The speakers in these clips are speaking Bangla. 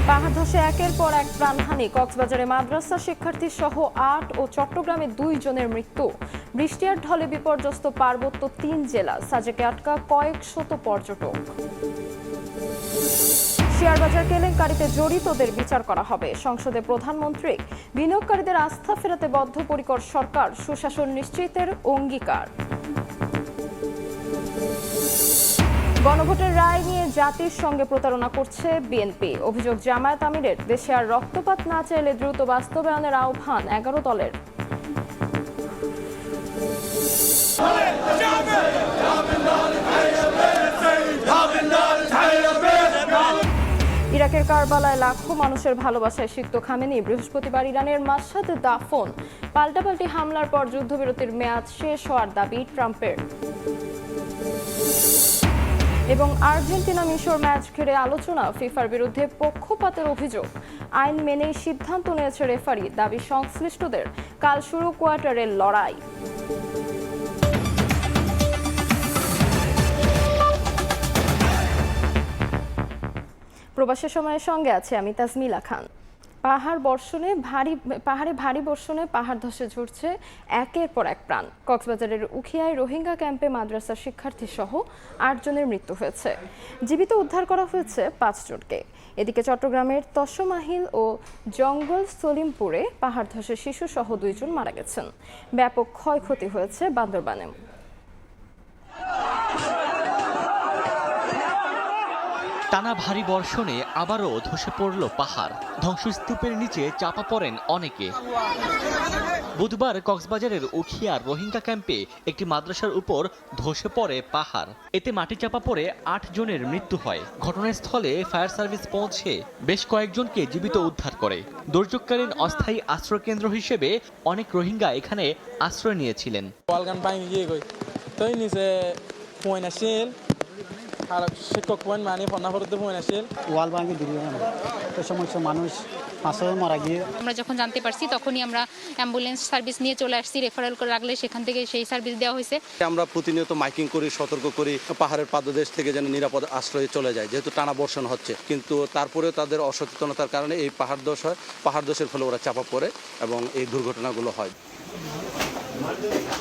পাহাড় ধসে একের পর এক প্রাণহানি। কক্সবাজারে মাদ্রাসা শিক্ষার্থী সহ ৮ ও চট্টগ্রামে ২ জনের মৃত্যু। বৃষ্টি আর ঢলে বিপর্যস্ত পার্বত্য ৩ জেলা, সাজেকে আটকা কয়েক শত পর্যটক। শেয়ারবাজার কেলেঙ্কারিতে জড়িতদের বিচার করা হবে, সংসদে প্রধানমন্ত্রী। বিনিয়োগকারীদের আস্থা ফেরাতে বদ্ধপরিকর সরকার, সুশাসন নিশ্চিতের অঙ্গীকার। গণভোটের রায় নিয়ে জাতির সঙ্গে প্রতারণা করছে বিএনপি। অভিযোগ জামায়াত আমিরের। দেশে আর রক্তপাত না চাইলে দ্রুত বাস্তবায়নের আহ্বান 11 দলের। ইরাকের কারবালায় লাখো মানুষের ভালোবাসায় সিক্ত খামেনি। বৃহস্পতিবার ইরানের মাশহাদে দাফন। পাল্টাপাল্টি হামলার পর যুদ্ধবিরতির মেয়াদ শেষ হওয়ার দাবি ট্রাম্পের। এবং আর্জেন্টিনা মিশর ম্যাচ ঘিরে আলোচনা, ফিফার বিরুদ্ধে পক্ষপাতের অভিযোগ। আইন মেনেই সিদ্ধান্ত নিয়েছে রেফারি, দাবি সংশ্লিষ্টদের। কাল শুরু কোয়ার্টারের লড়াই। প্রবাসের সময়ের সঙ্গে আছে আমি তাজমিলা খান। পাহাড়ে ভারী বর্ষণে পাহাড় ধসে ঝরছে একের পর এক প্রাণ। কক্সবাজারের উখিয়ায় রোহিঙ্গা ক্যাম্পে মাদ্রাসা শিক্ষার্থী সহ ৮ জনের মৃত্যু হয়েছে। জীবিত উদ্ধার করা হয়েছে ৫ জনকে। এদিকে চট্টগ্রামের তসমাহিল ও জঙ্গল সলিমপুরে পাহাড় ধসে শিশু সহ ২ জন মারা গেছেন। ব্যাপক ক্ষয়ক্ষতি হয়েছে বান্দরবানে। টানা ভারী বর্ষণে আবারও ধসে পড়ল পাহাড়। ধ্বংসস্তূপের নিচে চাপা পড়েন অনেকে। বুধবার কক্সবাজারের উখিয়ার রোহিঙ্গা ক্যাম্পে একটি মাদ্রাসার উপর ধসে পড়ে পাহাড়। এতে মাটি চাপা পড়ে ৮ জনের মৃত্যু হয়। ঘটনাস্থলে ফায়ার সার্ভিস পৌঁছে বেশ কয়েকজনকে জীবিত উদ্ধার করে। দুর্যোগকালীন অস্থায়ী আশ্রয়কেন্দ্র হিসেবে অনেক রোহিঙ্গা এখানে আশ্রয় নিয়েছিলেন। আর শিক্ষক পয়েন্ট মানে ফন্নাফরতে পয়েন্ট আসেল ওয়াল ভাঙে দিল তো সমস্ত মানুষ মারা গিয়ে আমরা যখন জানতে পারছি তখনই আমরা অ্যাম্বুলেন্স সার্ভিস নিয়ে চলে আসছি। রেফারেল করে রাখলে সেখান থেকে সেই সার্ভিস দেওয়া হয়েছে। আমরা প্রতিনিয়ত মাইকিং করি, সতর্ক করি পাহাড়ের পাদদেশ থেকে যেন নিরাপদ আশ্রয়ে চলে যায়, যেহেতু টানা বর্ষণ হচ্ছে। কিন্তু তারপরেও তাদের অসচেতনতার কারণে এই পাহাড় ধস হয়। পাহাড় ধসের ফলে ওরা চাপা পড়ে এবং এই দুর্ঘটনাগুলো হয়।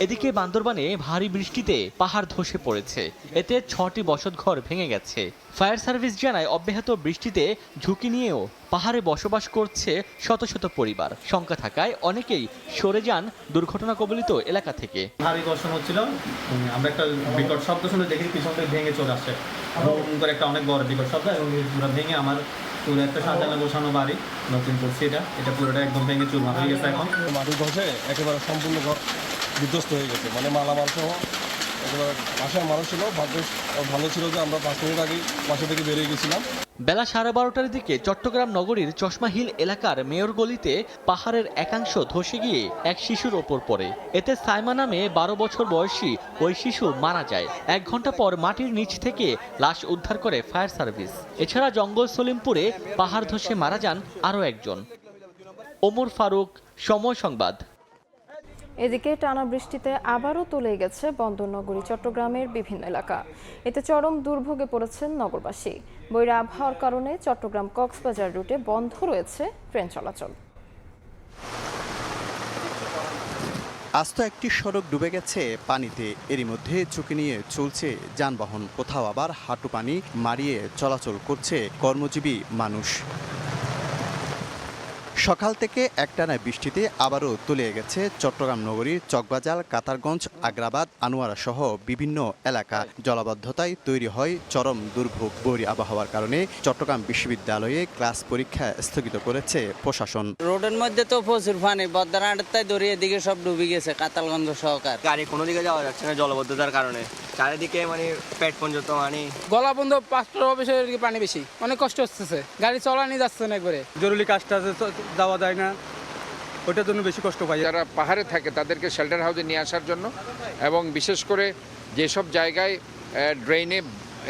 এদিকে বান্দরবানে ভারী বৃষ্টিতে পাহাড় ধসে পড়েছে। এতে 6টি বসতঘর ভেঙে গেছে। ফায়ার সার্ভিস জানায় অব্যাহত বৃষ্টিতে ঝুঁকি নিয়েও পাহাড়ে বসবাস করছে শত শত পরিবার। শঙ্কা থাকায় অনেকেই সরে যান দুর্ঘটনা কবলিত এলাকা থেকে। ভারী বর্ষণ হচ্ছিল, আমরা একটা বিকট শব্দ শুনে দেখি পিছন থেকে ভেঙে চলে আসে করে একটা অনেক বড় বিকট শব্দ, এবং পুরো ভেঙে আমার পুরো একটা সাজানো গোছানো বাড়ি নতুন করছি, এটা পুরোটা একদম ভেঙে চুরমার হয়ে গেছে। এখন মাটি ধসে একেবারে সম্পূর্ণ ঘর বিধ্বস্ত হয়ে গেছে, মানে মালামাল সহ একেবারে বাসার মানুষ ছিল। ভালো ছিল যে আমরা 5 মিনিট আগেই বাসা থেকে বেরিয়ে গেছিলাম। বেলা 12:30টার দিকে চট্টগ্রাম নগরীর চশমাহিল এলাকার মেয়র গলিতে পাহাড়ের একাংশ ধসে গিয়ে এক শিশুর ওপর পড়ে। এতে সাইমা নামে 12 বছর বয়সী ওই শিশু মারা যায়। 1 ঘন্টা পর মাটির নিচ থেকে লাশ উদ্ধার করে ফায়ার সার্ভিস। এছাড়া জঙ্গল সলিমপুরে পাহাড় ধসে মারা যান আরও একজন। ওমর ফারুক, সময় সংবাদ। এদিকে টানা বৃষ্টিতে আবারও তলিয়ে গেছে বন্দরনগরী চট্টগ্রামের বিভিন্ন এলাকা। এতে চরম দুর্ভোগে পড়েছেন নগরবাসী। বৈরী আবহাওয়ার কারণে চট্টগ্রাম কক্সবাজার রুটে বন্ধ রয়েছে ট্রেন চলাচল। আস্ত একটি সড়ক ডুবে গেছে পানিতে। এরই মধ্যে ঝুঁকি নিয়ে চলছে যানবাহন। কোথাও আবার হাঁটু পানি মারিয়ে চলাচল করছে কর্মজীবী মানুষ। সকাল থেকে একটানা বৃষ্টিতে আবারও তলিয়ে গেছে চট্টগ্রাম নগরীর চকবাজার, কাতারগঞ্জ, আগ্রাবাদ, আনোয়ারা সহ বিভিন্ন এলাকা। জলাবদ্ধতায় তৈরি হয় চরম দুর্ভোগ। বৈরী আবহাওয়ার কারণে চট্টগ্রাম বিশ্ববিদ্যালয়ে ক্লাস পরীক্ষা স্থগিত করেছে প্রশাসন। রোডের মধ্যে তো প্রচুর পানি, বদ্রাটায় দড়িয়ে দিকে সব ডুবে গেছে, কাতালগঞ্জ সহকার। গাড়ি কোনো দিকে যাওয়া যাচ্ছে না জলাবদ্ধতার কারণে। চারিদিকে মানে পেট পর্যন্ত মানে গলা বন্ধ, 5 অফিসের পানি বেশি, অনেক কষ্ট হচ্ছে। গাড়ি চলানি যাচ্ছে না একবারে। জরুরি কাজটা যাওয়া যায় না, ওটার জন্য বেশি কষ্ট পাই। যারা পাহাড়ে থাকে তাদেরকে শেল্টার হাউসে নিয়ে আসার জন্য, এবং বিশেষ করে যেসব জায়গায় ড্রেনে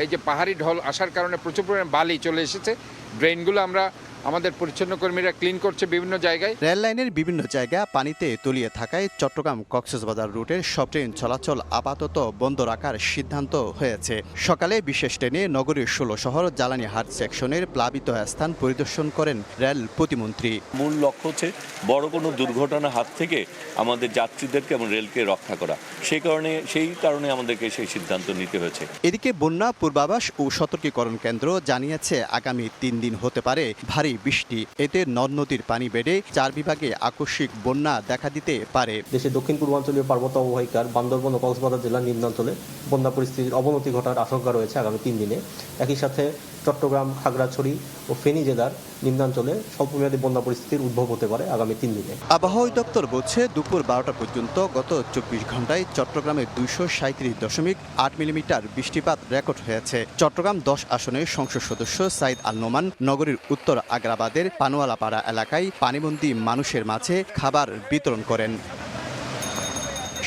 এই যে পাহাড়ি ঢল আসার কারণে প্রচুর পরিমাণে বালি চলে এসেছে, ড্রেনগুলো আমরা আমাদের পরিচ্ছন্ন কর্মীরা ক্লিন করছে বিভিন্ন জায়গায়। রেল লাইনের বিভিন্ন জায়গা পানিতে তলিয়ে থাকায় চট্টগ্রাম কক্সবাজার রুটের সব ট্রেন চলাচল আপাতত বন্ধ রাখার সিদ্ধান্ত হয়েছে। সকালে বিশেষ ট্রেনে নগরীর ১৬ শহর জ্বালানি হাট সেকশনের প্লাবিত স্থান পরিদর্শন করেন রেল প্রতিমন্ত্রী। মূল লক্ষ্য হচ্ছে বড় কোনো দুর্ঘটনার হাত থেকে আমাদের যাত্রীদেরকে এবং রেলকে রক্ষা করা। সেই কারণে আমাদেরকে সেই সিদ্ধান্ত নিতে হয়েছে। এদিকে বন্যা পূর্বাভাস ও সতর্কীকরণ কেন্দ্র জানিয়েছে আগামী ৩ দিন হতে পারে ভারী বৃষ্টি। এতে নদ নদীর পানি বেড়ে 4 বিভাগে আকস্মিক বন্যা দেখা দিতে পারে। দেশের দক্ষিণ পূর্বাঞ্চলীয় পার্বত্য অববাহিকার বান্দরবান ও কক্সবাজার জেলার নিম্নাঞ্চলে বন্যা পরিস্থিতির অবনতি ঘটার আশঙ্কা রয়েছে আগামী 3 দিনে। একই সাথে চট্টগ্রাম, খাগড়াছড়ি ও ফেনী জেলার নিম্নাঞ্চলে স্বল্পমেয়াদী বন্যা পরিস্থিতির উদ্ভব হতে পারে আগামী 3 দিনে। আবহাওয়া দপ্তর বলছে দুপুর 12টা পর্যন্ত গত 24 ঘন্টায় চট্টগ্রামে 237.8 মিলিমিটার বৃষ্টিপাত রেকর্ড হয়েছে। চট্টগ্রাম 10 আসনের সংসদ সদস্য সাইদ আল নোমান নগরীর উত্তর আগ্রাবাদের পানোয়ালাপাড়া এলাকায় পানিবন্দী মানুষের মাঝে খাবার বিতরণ করেন।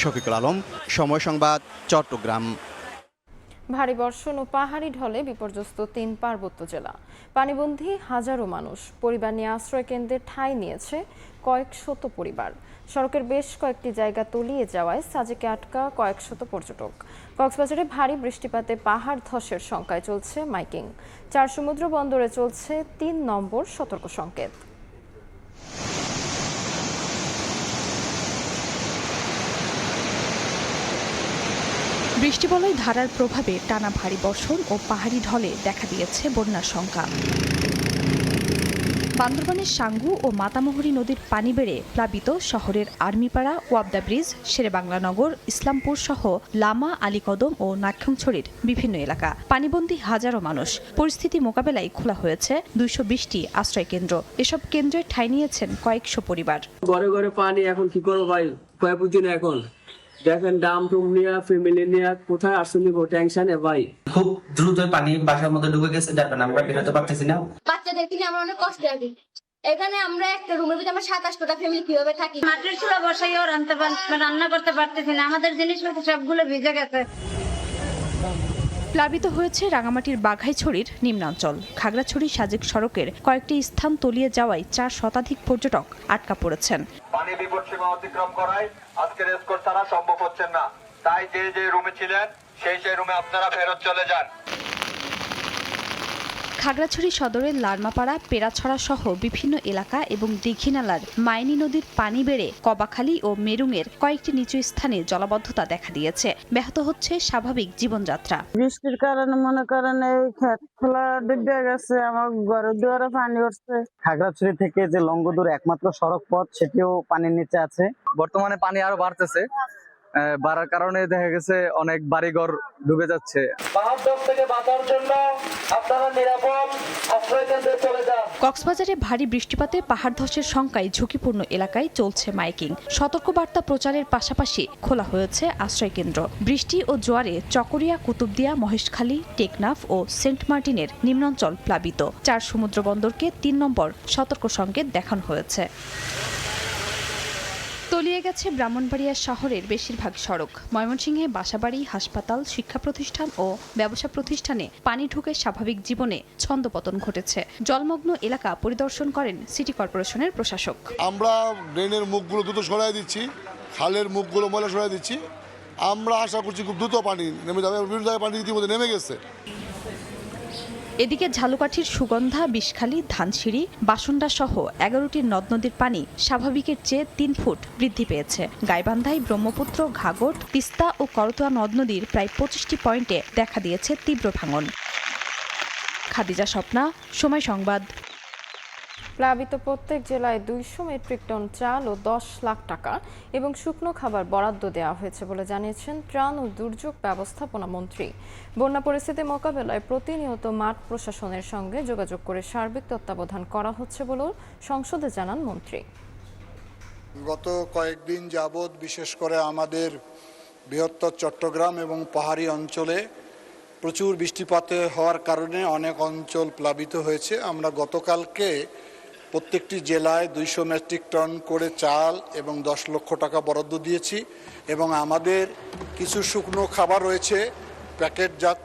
শফিকুল আলম, সময় সংবাদ, চট্টগ্রাম। ভারী বর্ষণ ও পাহাড়ি ঢলে বিপর্যস্ত 3 পার্বত্য জেলা। পানিবন্দী হাজারো মানুষ, পরিবার নিয়ে আশ্রয় কেন্দ্রে ঠাঁই নিয়েছে কয়েক শত পরিবার। সড়কের বেশ কয়েকটি জায়গা তলিয়ে যাওয়ায় সাজেকে আটকা কয়েক শত পর্যটক। কক্সবাজারে ভারী বৃষ্টিপাতে পাহাড় ধসের শঙ্কায় চলছে মাইকিং। 4 সমুদ্র বন্দরে চলছে 3 নম্বর সতর্ক সংকেত। বৃষ্টিবলয় ধারার প্রভাবে টানা ভারী বর্ষণ ও পাহাড়ি ঢলে দেখা দিয়েছে বন্যার শঙ্কা। বান্দরবানের সাঙ্গু ও মাতামুহুরী নদীর পানি বেড়ে প্লাবিত শহরের আর্মিপাড়া, ওয়াবদা ব্রিজ, শেরেবাংলানগর, ইসলামপুর সহ লামা, আলীকদম ও নাক্ষংছড়ির বিভিন্ন এলাকা। পানিবন্দী হাজারো মানুষ। পরিস্থিতি মোকাবেলায় খোলা হয়েছে 220টি আশ্রয় কেন্দ্র। এসব কেন্দ্রে ঠাঁই নিয়েছেন কয়েকশো পরিবার। ঘরে ঘরে পানি, এখন কি করবো ভাই, কয়েক দিন এখন দেখেন ডাম টুম নিয়ে ফ্যামিলি নিয়ে কোথায় আসুন টেনশনে ভাই। খুব দ্রুত পানি বাসার মধ্যে ঢুকে গেছে, যার কারণে আমরা বেরোতে পারতেছি না। বাচ্চাদের কিনে আমরা অনেক কষ্ট আছি। এখানে আমরা একটা রুমের ভিতরে আমরা 27টা ফ্যামিলি কিভাবে থাকি? মাটির চুলা বসাইও রান্না করতে পারতেছি না, আমাদের জিনিসপত্র সবগুলো ভিজে গেছে। প্লাবিত হয়েছে রাঙামাটির বাঘাইছড়ির নিম্নাঞ্চল। খাগড়াছড়ি সাজেক সড়কের কয়েকটি স্থান তলিয়ে যাওয়ায় 4 শতাধিক পর্যটক আটকা পড়েছেন। পানি বিপদ সীমা অতিক্রম করায় আজকের স্কোর ছাড়া সম্ভব হচ্ছে না, তাই যে রুমে ছিলেন সেই রুমে আপনারা ফেরত চলে যান। খাগড়াছড়ি সদরের লারমাপাড়া, পেরাছড়া সহ বিভিন্ন এলাকা এবং দীঘিনালার মাইনী নদীর পানি বেড়ে কবাখালী ও মেরুঙের কয়েকটি নিচু স্থানে জলাবদ্ধতা দেখা দিয়েছে। ব্যাহত হচ্ছে স্বাভাবিক জীবনযাত্রা। বৃষ্টির কারণে মনে করেন এই ক্ষেত খোলা ডুবে গেছে, আমার ঘরে দুয়ারে পানি উঠছে। খাগড়াছড়ি থেকে যে লংগদুর একমাত্র সড়ক পথ, সেটিও পানির নিচে আছে। বর্তমানে পানি আরো বাড়তেছে, বাড়ার কারণে দেখা গেছে অনেক বাড়িঘর ডুবে যাচ্ছে। কক্সবাজারে ভারী বৃষ্টিপাতে পাহাড় ধসের শঙ্কায় ঝুঁকিপূর্ণ এলাকায় চলছে মাইকিং। সতর্কবার্তা প্রচারের পাশাপাশি খোলা হয়েছে আশ্রয় কেন্দ্র। বৃষ্টি ও জোয়ারে চকরিয়া, কুতুবদিয়া, মহেশখালী, টেকনাফ ও সেন্ট মার্টিনের নিম্নাঞ্চল প্লাবিত। 4 সমুদ্র বন্দরকে 3 নম্বর সতর্ক সংকেত দেখানো হয়েছে। তলিয়ে গেছে ব্রাহ্মণবাড়িয়া শহরের বেশিরভাগ সড়ক। ময়মনসিংহে বাসাবাড়ি, হাসপাতাল, শিক্ষা প্রতিষ্ঠান ও ব্যবসা প্রতিষ্ঠানে পানি ঢুকে স্বাভাবিক জীবনে ছন্দপতন ঘটেছে। জলমগ্ন এলাকা পরিদর্শন করেন সিটি কর্পোরেশনের প্রশাসক। আমরা ড্রেনের মুখগুলো দ্রুত সরাই দিচ্ছি, খালের মুখগুলো ময়লা সরাই দিচ্ছি। আমরা আশা করছি খুব দ্রুত পানি নেমে যাবে। বিভিন্ন জায়গায় পানি ইতিমধ্যে নেমে গেছে। এদিকে ঝালুকাঠির সুগন্ধা, বিষখালী, ধানসিঁড়ি, বাসন্ডা সহ 11টি নদ নদীর পানি স্বাভাবিকের চেয়ে 3 ফুট বৃদ্ধি পেয়েছে। গাইবান্ধায় ব্রহ্মপুত্র, ঘাগট, তিস্তা ও করতোয়া নদ নদীর প্রায় 25টি পয়েন্টে দেখা দিয়েছে তীব্র ভাঙন। খাদিজা স্বপ্না, সময় সংবাদ। প্লাবিত প্রত্যেক জেলায় 200 মেট্রিক টন চাল ও 10 লাখ টাকা এবং শুকনো খাবার বরাদ্দ দেওয়া হয়েছে বলে জানিয়েছেন ত্রাণ ও দুর্যোগ ব্যবস্থাপনা মন্ত্রী। বন্যা পরিস্থিতি মোকাবেলায় প্রতিনিয়ত মাঠ প্রশাসনের সঙ্গে যোগাযোগ করে সার্বিক তত্ত্বাবধান করা হচ্ছে বলেও সংসদে জানান মন্ত্রী। গত কয়েকদিন যাবৎ বিশেষ করে আমাদের বৃহত্তর চট্টগ্রাম এবং পাহাড়ি অঞ্চলে প্রচুর বৃষ্টিপাত হওয়ার কারণে অনেক অঞ্চল প্লাবিত হয়েছে। আমরা গতকালকে প্রত্যেকটি জেলায় 200 মেট্রিক টন করে চাল এবং 10 লক্ষ টাকা বরাদ্দ দিয়েছি এবং আমাদের কিছু শুকনো খাবার রয়েছে প্যাকেটজাত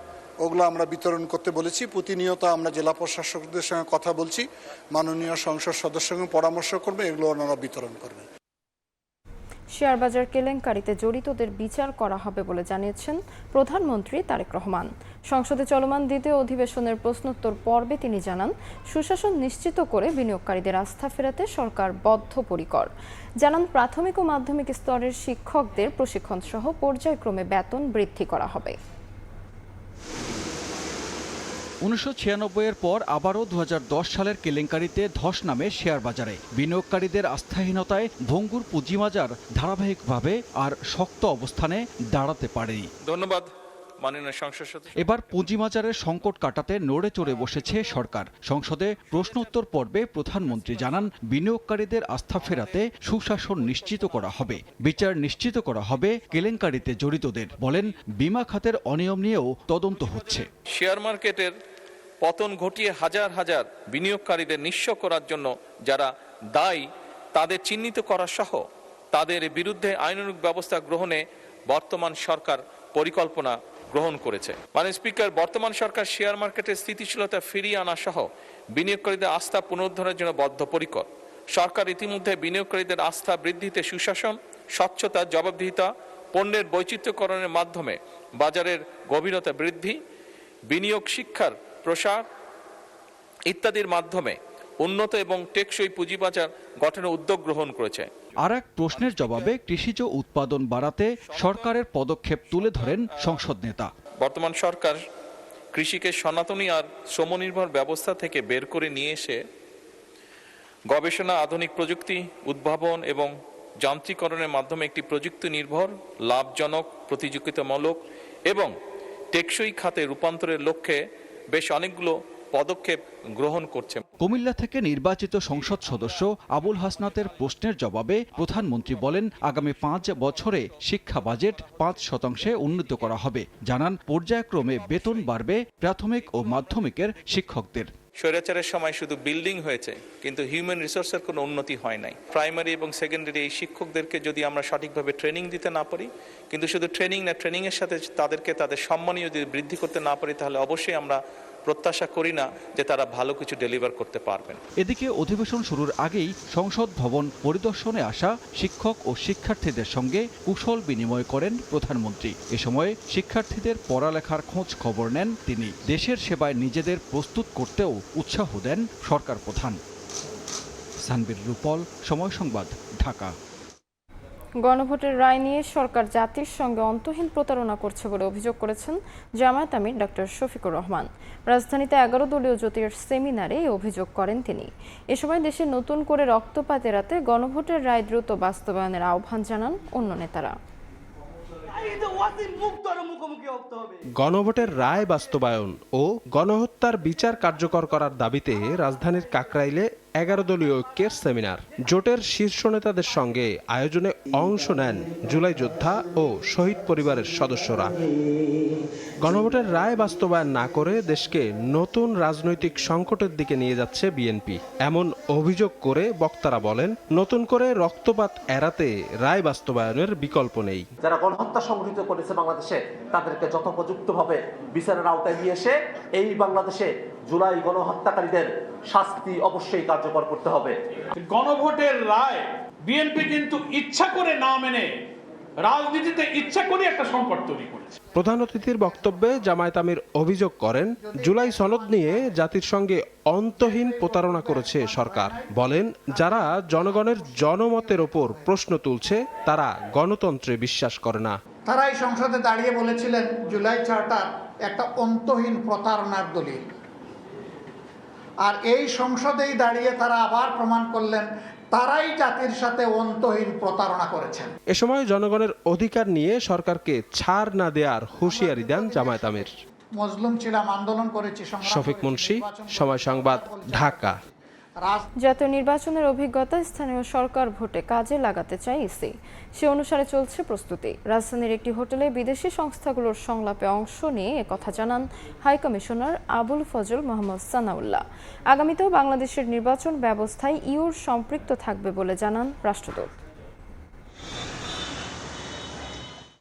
ওগুলো আমরা বিতরণ করতে বলেছি। প্রতিনিয়ত আমরা জেলা প্রশাসকদের সঙ্গে কথা বলছি, মাননীয় সংসদ সদস্যের সঙ্গে পরামর্শ করবে, এগুলো ওনারা বিতরণ করবেন। শেয়ার বাজার কেলেঙ্কারিতে জড়িতদের বিচার করা হবে বলে জানিয়েছেন প্রধানমন্ত্রী তারেক রহমান। সংসদে চলমান দ্বিতীয় অধিবেশনের প্রশ্নোত্তর পর্বে তিনি জানান, সুশাসন নিশ্চিত করে বিনিয়োগকারীদের আস্থা ফেরাতে সরকার বদ্ধপরিকর। জানান, প্রাথমিক ও মাধ্যমিক স্তরের শিক্ষকদের প্রশিক্ষণ সহ পর্যায়ক্রমে বেতন বৃদ্ধি করা হবে। 1996 এর পর আবারও 2010 সালের কেলেঙ্কারিতে ধস নামে শেয়ার বাজারে। বিনিয়োগকারীদের আস্থাহীনতায় ভঙ্গুর পুঁজিবাজার ধারাবাহিকভাবে আর শক্ত অবস্থানে দাঁড়াতে পারেনি। ধন্যবাদ মাননীয় সংসদ সদস্য। এবার পুঁজিবাজারের সংকট কাটাতে নড়ে চড়ে বসেছে সরকার। সংসদে প্রশ্নোত্তর পর্বে প্রধানমন্ত্রী জানান, বিনিয়োগকারীদের আস্থা ফেরাতে সুশাসন নিশ্চিত করা হবে, বিচার নিশ্চিত করা হবে কেলেঙ্কারিতে জড়িতদের। বলেন, বীমা খাতের অনিয়ম নিয়েও তদন্ত হচ্ছে। শেয়ার মার্কেটের পতন ঘটিয়ে হাজার হাজার বিনিয়োগকারীদের নিঃস্ব করার জন্য যারা দায়ী তাদের চিহ্নিত করা সহ তাদের বিরুদ্ধে আইনানুগ ব্যবস্থা গ্রহণে বর্তমান সরকার পরিকল্পনা গ্রহণ করেছে। মাননীয় স্পিকার, বর্তমান সরকার শেয়ার মার্কেটের স্থিতিশীলতা ফিরিয়ে আনা সহ বিনিয়োগকারীদের আস্থা পুনরুদ্ধারের জন্য বদ্ধপরিকর। সরকার ইতিমধ্যে বিনিয়োগকারীদের আস্থা বৃদ্ধিতে সুশাসন, স্বচ্ছতা, জবাবদিহিতা, পণ্যের বৈচিত্র্যকরণের মাধ্যমে বাজারের গভীরতা বৃদ্ধি, বিনিয়োগ শিক্ষার প্রসার ইত্যাদির মাধ্যমে উন্নত এবং টেকসই পুঁজিবাজার গঠনের উদ্যোগ গ্রহণ করেছে। আর এক প্রশ্নের জবাবে কৃষিজ উৎপাদন বাড়াতে সরকারের পদক্ষেপ তুলে ধরেন সংসদ নেতা। বর্তমান সরকার কৃষিকে সনাতনী আর শ্রমনির্ভর ব্যবস্থা থেকে বের করে নিয়ে এসে গবেষণা, আধুনিক প্রযুক্তি, উদ্ভাবন এবং যান্ত্রিকরণের মাধ্যমে একটি প্রযুক্তি নির্ভর, লাভজনক, প্রতিযোগিতামূলক এবং টেকসই খাতে রূপান্তরের লক্ষ্যে বেশ অনেকগুলো পদক্ষেপ গ্রহণ করছে। কুমিল্লা থেকে নির্বাচিত সংসদ সদস্য আবুল হাসনাতের প্রশ্নের জবাবে প্রধানমন্ত্রী বলেন, আগামী 5 বছরে শিক্ষা বাজেট 5% উন্নীত করা হবে। জানান, পর্যায়ক্রমে বেতন বাড়বে প্রাথমিক ও মাধ্যমিকের শিক্ষকদের। স্বৈরাচারের সময় শুধু বিল্ডিং হয়েছে, কিন্তু হিউম্যান রিসোর্সের কোনো উন্নতি হয় নাই। প্রাইমারি এবং সেকেন্ডারি এই শিক্ষকদেরকে যদি আমরা সঠিকভাবে ট্রেনিং দিতে না পারি, কিন্তু শুধু ট্রেনিং না, ট্রেনিংয়ের সাথে তাদেরকে তাদের সম্মানীয় যদি বৃদ্ধি করতে না পারি, তাহলে অবশ্যই আমরা প্রত্যাশা করি না যে তারা ভালো কিছু ডেলিভার করতে পারবেন। এদিকে অধিবেশন শুরুর আগেই সংসদ ভবন পরিদর্শনে আসা শিক্ষক ও শিক্ষার্থীদের সঙ্গে কুশল বিনিময় করেন প্রধানমন্ত্রী। এ সময় শিক্ষার্থীদের পড়ালেখার খোঁজ খবর নেন তিনি। দেশের সেবায় নিজেদের প্রস্তুত করতেও উৎসাহ দেন সরকার প্রধান। সানবীর রূপল, সময় সংবাদ, ঢাকা। গণভোটের রায় নিয়ে সরকার জাতির সঙ্গে অন্তহীন প্রতারণা করছে বলে অভিযোগ করেছেন জামায়াত আমির ডক্টর শফিকুর রহমান। রাজধানীতে 11 দলীয় জোটের সেমিনারে এই অভিযোগ করেন তিনি। এ সময় দেশে নতুন করে রক্তপাত এড়াতে গণভোটের রায় দ্রুত বাস্তবায়নের আহ্বান জানান অন্য নেতারা। গণভোটের রায় বাস্তবায়ন ও গণহত্যার বিচার কার্যকর করার দাবিতে রাজধানীর কাকরাইলে 11 দলীয় ঐক্যের সেমিনার। জোটের শীর্ষ নেতাদের সঙ্গে আয়োজনে অংশ নেন জুলাই যোদ্ধা ও শহীদ পরিবারের সদস্যরা। গণভোটের রায় বাস্তবায়ন না করে দেশকে নতুন রাজনৈতিক সংকটের দিকে নিয়ে যাচ্ছে বিএনপি, এমন অভিযোগ করে বক্তারা বলেন, নতুন করে রক্তপাত এড়াতে রায় বাস্তবায়নের বিকল্প নেই। যারা গণহত্যা সংঘটিত করেছে বাংলাদেশে, তাদেরকে যথোপযুক্তভাবে বিচারের আওতায় নিয়ে এসে এই বাংলাদেশে জুলাই গণহত্যাকারীদের শাস্তি অবশ্যই কার্যকর করতে হবে। গণভোটের রায় বিএনপি কিন্তু ইচ্ছা করে না মেনে রাজনীতিতে ইচ্ছা করে একটা সংকট তৈরি করেছে। প্রধান অতিথির বক্তব্যে জামায়াত আমির অভিযোগ করেন, জুলাই সনদ নিয়ে জাতির সঙ্গে অন্তহীন প্রতারণা করেছে সরকার। বলেন, যারা জনগণের জনমতের ওপর প্রশ্ন তুলছে তারা গণতন্ত্রে বিশ্বাস করে না। তারাই সংসদে দাঁড়িয়ে বলেছিলেন জুলাই চার্টার একটা অন্তহীন প্রতারণার দলিল, আর এই সংসদেই দাঁড়িয়ে তারা আবার প্রমাণ করলেন তারাই জাতির সাথে অন্তহীন প্রতারণা করেছেন। এ সময় জনগণের অধিকার নিয়ে সরকারকে ছাড় না দেওয়ার হুঁশিয়ারি দেন জামায়াত আমির। মজলুম ছিলাম, আন্দোলন করেছি। শফিক মুন্সি, সময় সংবাদ, ঢাকা। জাতীয় নির্বাচনের অভিজ্ঞতা স্থানীয় সরকার ভোটে কাজে লাগাতে চায় ইসি। সে অনুসারে চলছে প্রস্তুতি। রাজধানীর একটি হোটেলে বিদেশি সংস্থাগুলোর সংলাপে অংশ নিয়ে একথা জানান হাই কমিশনার আবুল ফজল মোহাম্মদ সানাউল্লাহ। আগামীতেও বাংলাদেশের নির্বাচন ব্যবস্থায় ইউর সম্পৃক্ত থাকবে বলে জানান রাষ্ট্রদূত।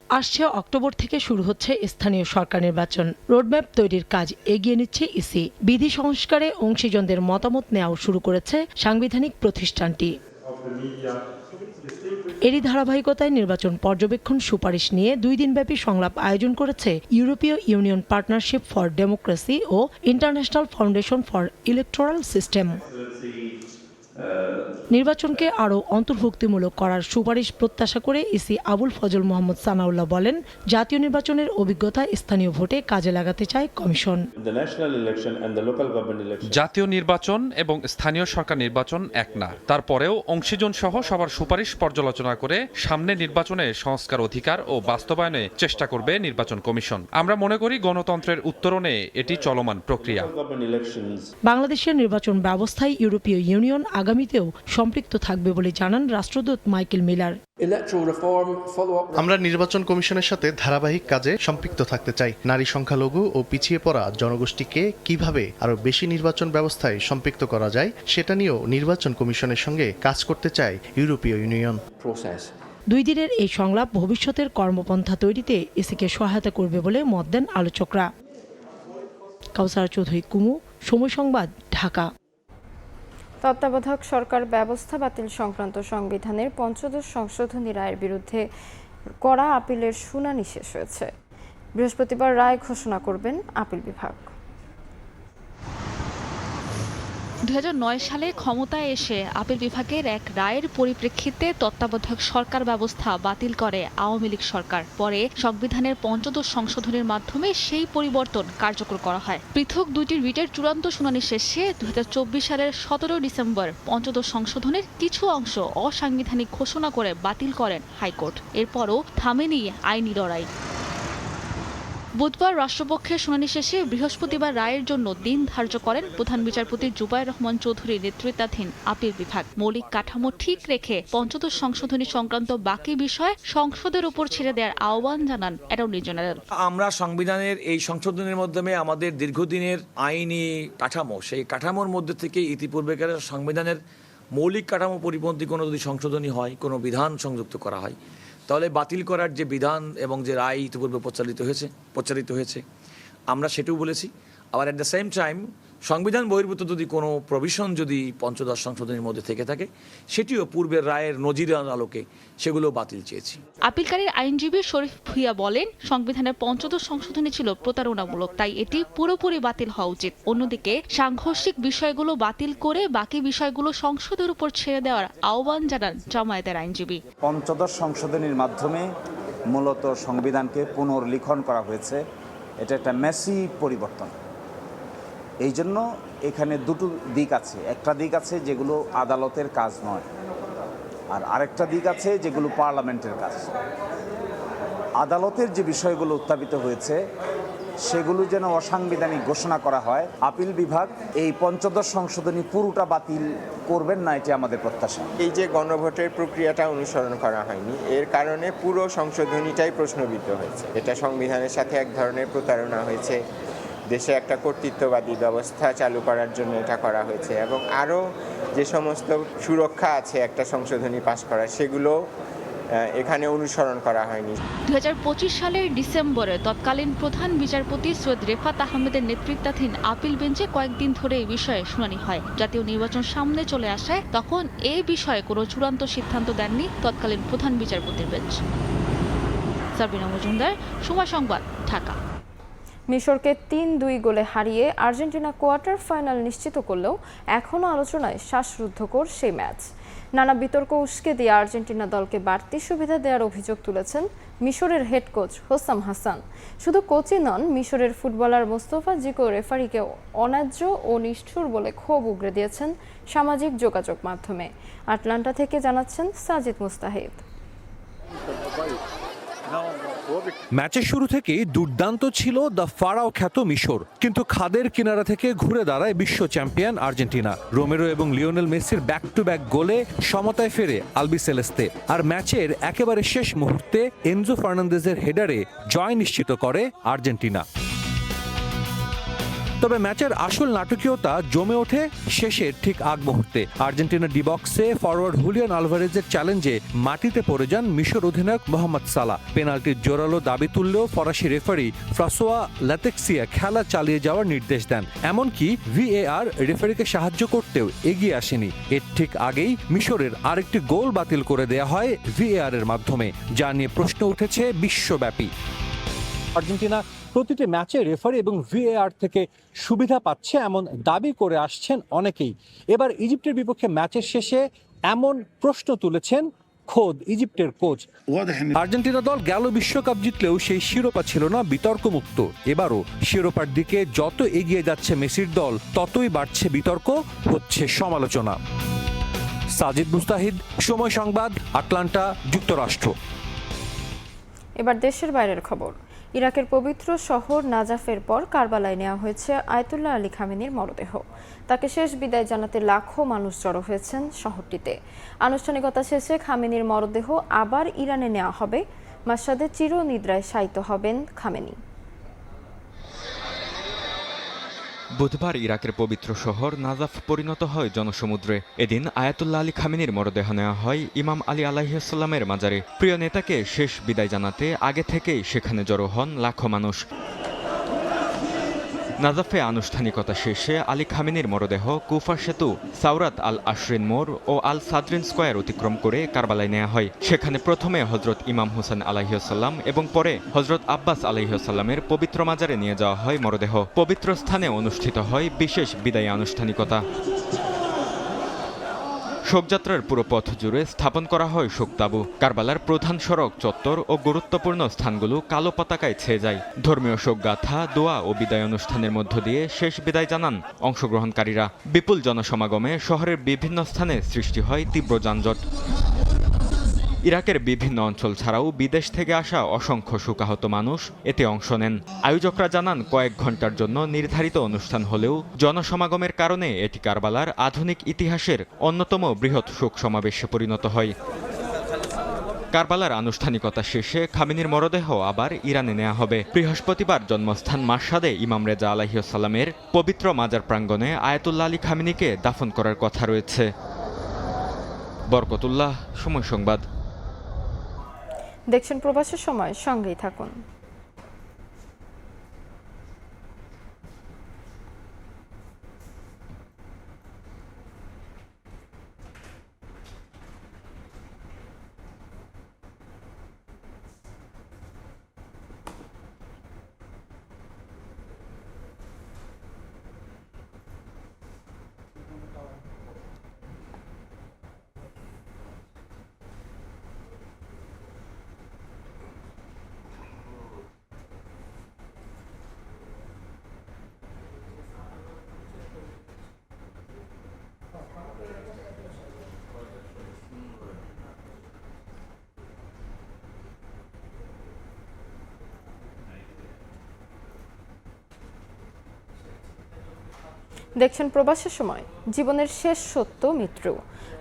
আসছে অক্টোবর থেকে শুরু হচ্ছে স্থানীয় সরকার নির্বাচন। রোডম্যাপ তৈরির কাজ এগিয়ে নিচ্ছে ইসি। বিধি সংস্কারে অংশীজনদের মতামত নেওয়াও শুরু করেছে সাংবিধানিক প্রতিষ্ঠানটি। এরই ধারাবাহিকতায় নির্বাচন পর্যবেক্ষণ সুপারিশ নিয়ে 2 দিনব্যাপী সংলাপ আয়োজন করেছে European Union partnership for democracy ও International Foundation for Electoral System. নির্বাচনকে আরও অন্তর্ভুক্তিমূলক করার সুপারিশ প্রত্যাশা করে ইসি আবুল ফজল মোহাম্মদ সানাউল্লাহ বলেন, জাতীয় নির্বাচনের অভিজ্ঞতা স্থানীয় ভোটে কাজে লাগাতে চায় কমিশন। জাতীয় নির্বাচন এবং স্থানীয় সরকার নির্বাচন এক না, তারপরেও অংশীজন সহ সবার সুপারিশ পর্যালোচনা করে সামনে নির্বাচনে সংস্কার অধিকার ও বাস্তবায়নে চেষ্টা করবে নির্বাচন কমিশন। আমরা মনে করি গণতন্ত্রের উত্তরণে এটি চলমান প্রক্রিয়া। বাংলাদেশের নির্বাচন ব্যবস্থায় ইউরোপীয় ইউনিয়ন আগামীতেও সম্পৃক্ত থাকবে বলে জানান রাষ্ট্রদূত মাইকেল মিলার। আমরা নির্বাচন কমিশনের সাথে ধারাবাহিক কাজে সম্পৃক্ত থাকতে চাই। নারী, সংখ্যালঘু ও পিছিয়ে পড়া জনগোষ্ঠীকে কিভাবে আরো বেশি নির্বাচন ব্যবস্থায় সম্পৃক্ত করা যায় সেটা নিয়েও নির্বাচন কমিশনের সঙ্গে কাজ করতে চায় ইউরোপীয় ইউনিয়ন। 2 দিনের এই সংলাপ ভবিষ্যতের কর্মপন্থা তৈরিতে ইসিকে সহায়তা করবে বলে মত দেন আলোচকরা। কাউসার চৌধুরী কুমু, সময় সংবাদ, ঢাকা। তত্ত্বাবধায়ক সরকার ব্যবস্থা বাতিল সংক্রান্ত সংবিধানের ৫ম সংশোধনী রায়ের বিরুদ্ধে করা আপিলের শুনানি শেষ হয়েছে। বৃহস্পতিবার রায় ঘোষণা করবেন আপিল বিভাগ। 2009 সালে ক্ষমতায় এসে আপিল বিভাগের এক রায়ের পরিপ্রেক্ষিতে তত্ত্বাবধায়ক সরকার ব্যবস্থা বাতিল করে আওয়ামী লীগ সরকার। পরে সংবিধানের ৫ম সংশোধনীর মাধ্যমে সেই পরিবর্তন কার্যকর করা হয়। পৃথক 2টি রিটের চূড়ান্ত শুনানি শেষে 2024 সালের 17 ডিসেম্বর ৫ম সংশোধনের কিছু অংশ অসাংবিধানিক ঘোষণা করে বাতিল করেন হাইকোর্ট। এরপরও থামেনি আইনি লড়াই। বুধবার রাষ্ট্রপক্ষের শুনানি শেষে বৃহস্পতিবার রায়ের জন্য দিন ধার্য করেন প্রধান বিচারপতি জুবায়ের রহমান চৌধুরীর নেতৃত্বাধীন আপিল বিভাগ। মৌলিক কাঠামো ঠিক রেখে ৫ম সংশোধনী সংক্রান্ত বাকি বিষয় সংসদের উপর ছেড়ে দেওয়ার আহ্বান জানান অ্যাটর্নি জেনারেল। আমরা সংবিধানের এই সংশোধনের মাধ্যমে আমাদের দীর্ঘদিনের আইনি কাঠামো, সেই কাঠামোর মধ্যে থেকে ইতিপূর্বেকার সংবিধানের মৌলিক কাঠামো পরিপন্থী কোনো যদি সংশোধনী হয়, কোনো বিধান সংযুক্ত করা হয়, তাহলে বাতিল করার যে বিধান এবং যে রায় ইতিপূর্বে প্রচারিত হয়েছে আমরা সেটাও বলেছি। আবার অ্যাট দ্য সেম টাইম সংবিধান বহির্ভূত যদি কোনো প্রভিশন যদি ৫ম সংশোধনীর মধ্যে থেকে থাকে সেটিও পূর্বের রায়ের নজিরের আলোকে সেগুলো বাতিল চেয়েছি। আপিলকারীর আইনজীবী শরীফ ভুইয়া বলেন, সংবিধানের ৫ম সংশোধনী ছিল প্রতারণামূলক, তাই এটি পুরোপুরি বাতিল হওয়া উচিত। অন্যদিকে সাংঘর্ষিক বিষয়গুলো বাতিল করে বাকি বিষয়গুলো সংসদের উপর ছেড়ে দেওয়ার আহ্বান জানান জামায়াতের আইনজীবী। ৫ম সংশোধনীর মাধ্যমে মূলত সংবিধানকে পুনর্লিখন করা হয়েছে। এটা একটা মেসি পরিবর্তন। এই জন্য এখানে দুটো দিক আছে। একটা দিক আছে যেগুলো আদালতের কাজ নয়, আর আরেকটা দিক আছে যেগুলো পার্লামেন্টের কাজ। আদালতের যে বিষয়গুলো উত্থাপিত হয়েছে সেগুলো যেন অসাংবিধানিক ঘোষণা করা হয়। আপিল বিভাগ এই ৫ম সংশোধনী পুরোটা বাতিল করবেন না, এটি আমাদের প্রত্যাশা। এই যে গণভোটের প্রক্রিয়াটা অনুসরণ করা হয়নি, এর কারণে পুরো সংশোধনীটাই প্রশ্নবিদ্ধ হয়েছে। এটা সংবিধানের সাথে এক ধরনের প্রতারণা হয়েছে। দেশে একটা কর্তৃত্ববাদী ব্যবস্থা চালু করার জন্য এটা করা হয়েছে এবং আরও যে সমস্ত সুরক্ষা আছে একটা সংশোধনী পাস করার, সেগুলো এখানে অনুসরণ করা হয়নি। 2025 সালের ডিসেম্বরে তৎকালীন প্রধান বিচারপতি সৈয়দ রেফাত আহমেদের নেতৃত্বাধীন আপিল বেঞ্চে কয়েকদিন ধরে এই বিষয়ে শুনানি হয়। জাতীয় নির্বাচন সামনে চলে আসায় তখন এই বিষয়ে কোনো চূড়ান্ত সিদ্ধান্ত দেননি তৎকালীন প্রধান বিচারপতির বেঞ্চ। সাবিনা মজুমদার, সময় সংবাদ, ঢাকা। মিশরকে ৩-২ গোলে হারিয়ে আর্জেন্টিনা কোয়ার্টার ফাইনাল নিশ্চিত করলেও এখনও আলোচনায় শ্বাসরুদ্ধকর সেই ম্যাচ। নানা বিতর্ক উস্কে দিয়ে আর্জেন্টিনা দলকে বাড়তি সুবিধা দেওয়ার অভিযোগ তুলেছেন মিশরের হেড কোচ হোসাম হাসান। শুধু কোচই নন, মিশরের ফুটবলার মোস্তফা জিকো রেফারিকে অন্যায্য ও নিষ্ঠুর বলে ক্ষোভ উগরে দিয়েছেন সামাজিক যোগাযোগ মাধ্যমে। আটলান্টা থেকে জানাচ্ছেন সাজিদ মুস্তাহিদ। ম্যাচের শুরু থেকেই দুর্দান্ত ছিল দ্য ফারাও খ্যাত মিশর, কিন্তু খাদের কিনারা থেকে ঘুরে দাঁড়ায় বিশ্ব চ্যাম্পিয়ন আর্জেন্টিনা। রোমেরো এবং লিওনেল মেসির ব্যাক টু ব্যাক গোলে সমতায় ফেরে আলবিসেলেস্তে, আর ম্যাচের একেবারে শেষ মুহূর্তে এনজো ফার্নান্দেজের হেডারে জয় নিশ্চিত করে আর্জেন্টিনা। তবে ম্যাচের আসল নাটকীয়তা জমে ওঠে শেষের ঠিক আগ মুহূর্তে। আর্জেন্টিনা ডি বক্সে ফরওয়ার্ড হুলিয়ান আলভারেজের চ্যালেঞ্জে মাটিতে পড়ে যান মিশর অধিনায়ক মোহাম্মদ সালাহ। পেনাল্টির জোরালো দাবি তুললেও ফরাসি রেফারি ফ্রাসোয়া ল্যাতেক্সিয়া খেলা চালিয়ে যাওয়ার নির্দেশ দেন। এমনকি ভিএআর রেফারিকে সাহায্য করতেও এগিয়ে আসেনি। এর ঠিক আগেই মিশরের আরেকটি গোল বাতিল করে দেয়া হয় ভিএআর এর মাধ্যমে, যা নিয়ে প্রশ্ন উঠেছে বিশ্বব্যাপী। আর্জেন্টিনা প্রতিটি ম্যাচে রেফারি এবং ভিএআর থেকে সুবিধা পাচ্ছে এমন দাবি করে আসছেন অনেকেই। এবার ইজিপ্টের বিপক্ষে ম্যাচের শেষে এমন প্রশ্ন তুলেছেন খোদ ইজিপ্টের কোচ। আর্জেন্টিনা দল গেল বিশ্বকাপ জিতলেও সেই শিরোপা ছিল না বিতর্কমুক্ত। এবারও শিরোপার দিকে যত এগিয়ে যাচ্ছে মেসির দল, ততই বাড়ছে বিতর্ক, হচ্ছে সমালোচনা। সাজিদ মুস্তাহিদ, সময় সংবাদ, আটলান্টা, যুক্তরাষ্ট্র। এবার দেশের বাইরের খবর। ইরাকের পবিত্র শহর নাজাফের পর কারবালায় নেওয়া হয়েছে আয়াতুল্লাহ আলী খামেনির মরদেহ। তাকে শেষ বিদায় জানাতে লাখো মানুষ জড়ো হয়েছেন শহরটিতে। আনুষ্ঠানিকতা শেষে খামেনির মরদেহ আবার ইরানে নেওয়া হবে। মাশহাদে চিরনিদ্রায় শায়িত হবেন খামেনি। বুধবার ইরাকের পবিত্র শহর নাজাফ পরিণত হয় জনসমুদ্রে। এদিন আয়াতুল্লাহ আলী খামেনির মরদেহ নেওয়া হয় ইমাম আলী আলাইহিসসালামের মাজারে। প্রিয় নেতাকে শেষ বিদায় জানাতে আগে থেকেই সেখানে জড়ো হন লাখো মানুষ। নাজাফে আনুষ্ঠানিকতা শেষে আলী খামেনির মরদেহ কুফা সেতু, সাউরাত আল আশরিন মোড় ও আল সাদরিন স্কয়ার অতিক্রম করে কারবালায় নেওয়া হয়। সেখানে প্রথমে হজরত ইমাম হোসেন আলাইহিসসালাম এবং পরে হজরত আব্বাস আলাইহিসসালামের পবিত্র মাজারে নিয়ে যাওয়া হয় মরদেহ। পবিত্র স্থানে অনুষ্ঠিত হয় বিশেষ বিদায়ী আনুষ্ঠানিকতা। শোকযাত্রার পুরো পথ জুড়ে স্থাপন করা হয় শোকতাবু। কারবালার প্রধান সড়ক, চত্বর ও গুরুত্বপূর্ণ স্থানগুলো কালো পতাকায় ছেয়ে যায়। ধর্মীয় শোকগাথা, দোয়া ও বিদায় অনুষ্ঠানের মধ্য দিয়ে শেষ বিদায় জানান অংশগ্রহণকারীরা। বিপুল জনসমাগমে শহরের বিভিন্ন স্থানে সৃষ্টি হয় তীব্র যানজট। ইরাকের বিভিন্ন অঞ্চল ছাড়াও বিদেশ থেকে আসা অসংখ্য শোকাহত মানুষ এতে অংশ নেন। আয়োজকরা জানান, কয়েক ঘন্টার জন্য নির্ধারিত অনুষ্ঠান হলেও জনসমাগমের কারণে এটি কারবালার আধুনিক ইতিহাসের অন্যতম বৃহৎ শোক সমাবেশে পরিণত হয়। কারবালার আনুষ্ঠানিকতা শেষে খামেনির মরদেহ আবার ইরানে নেওয়া হবে। বৃহস্পতিবার জন্মস্থান মাশহাদে ইমাম রেজা আলাইহিসসালামের পবিত্র মাজার প্রাঙ্গণে আয়াতুল্লাহ আলী খামেনিকে দাফন করার কথা রয়েছে। বরকতুল্লাহ, সময় সংবাদ। দেখছেন প্রবাসের সময়, সঙ্গেই থাকুন। দেখছেন প্রবাসের সময়। জীবনের শেষ সত্য মৃত্যু,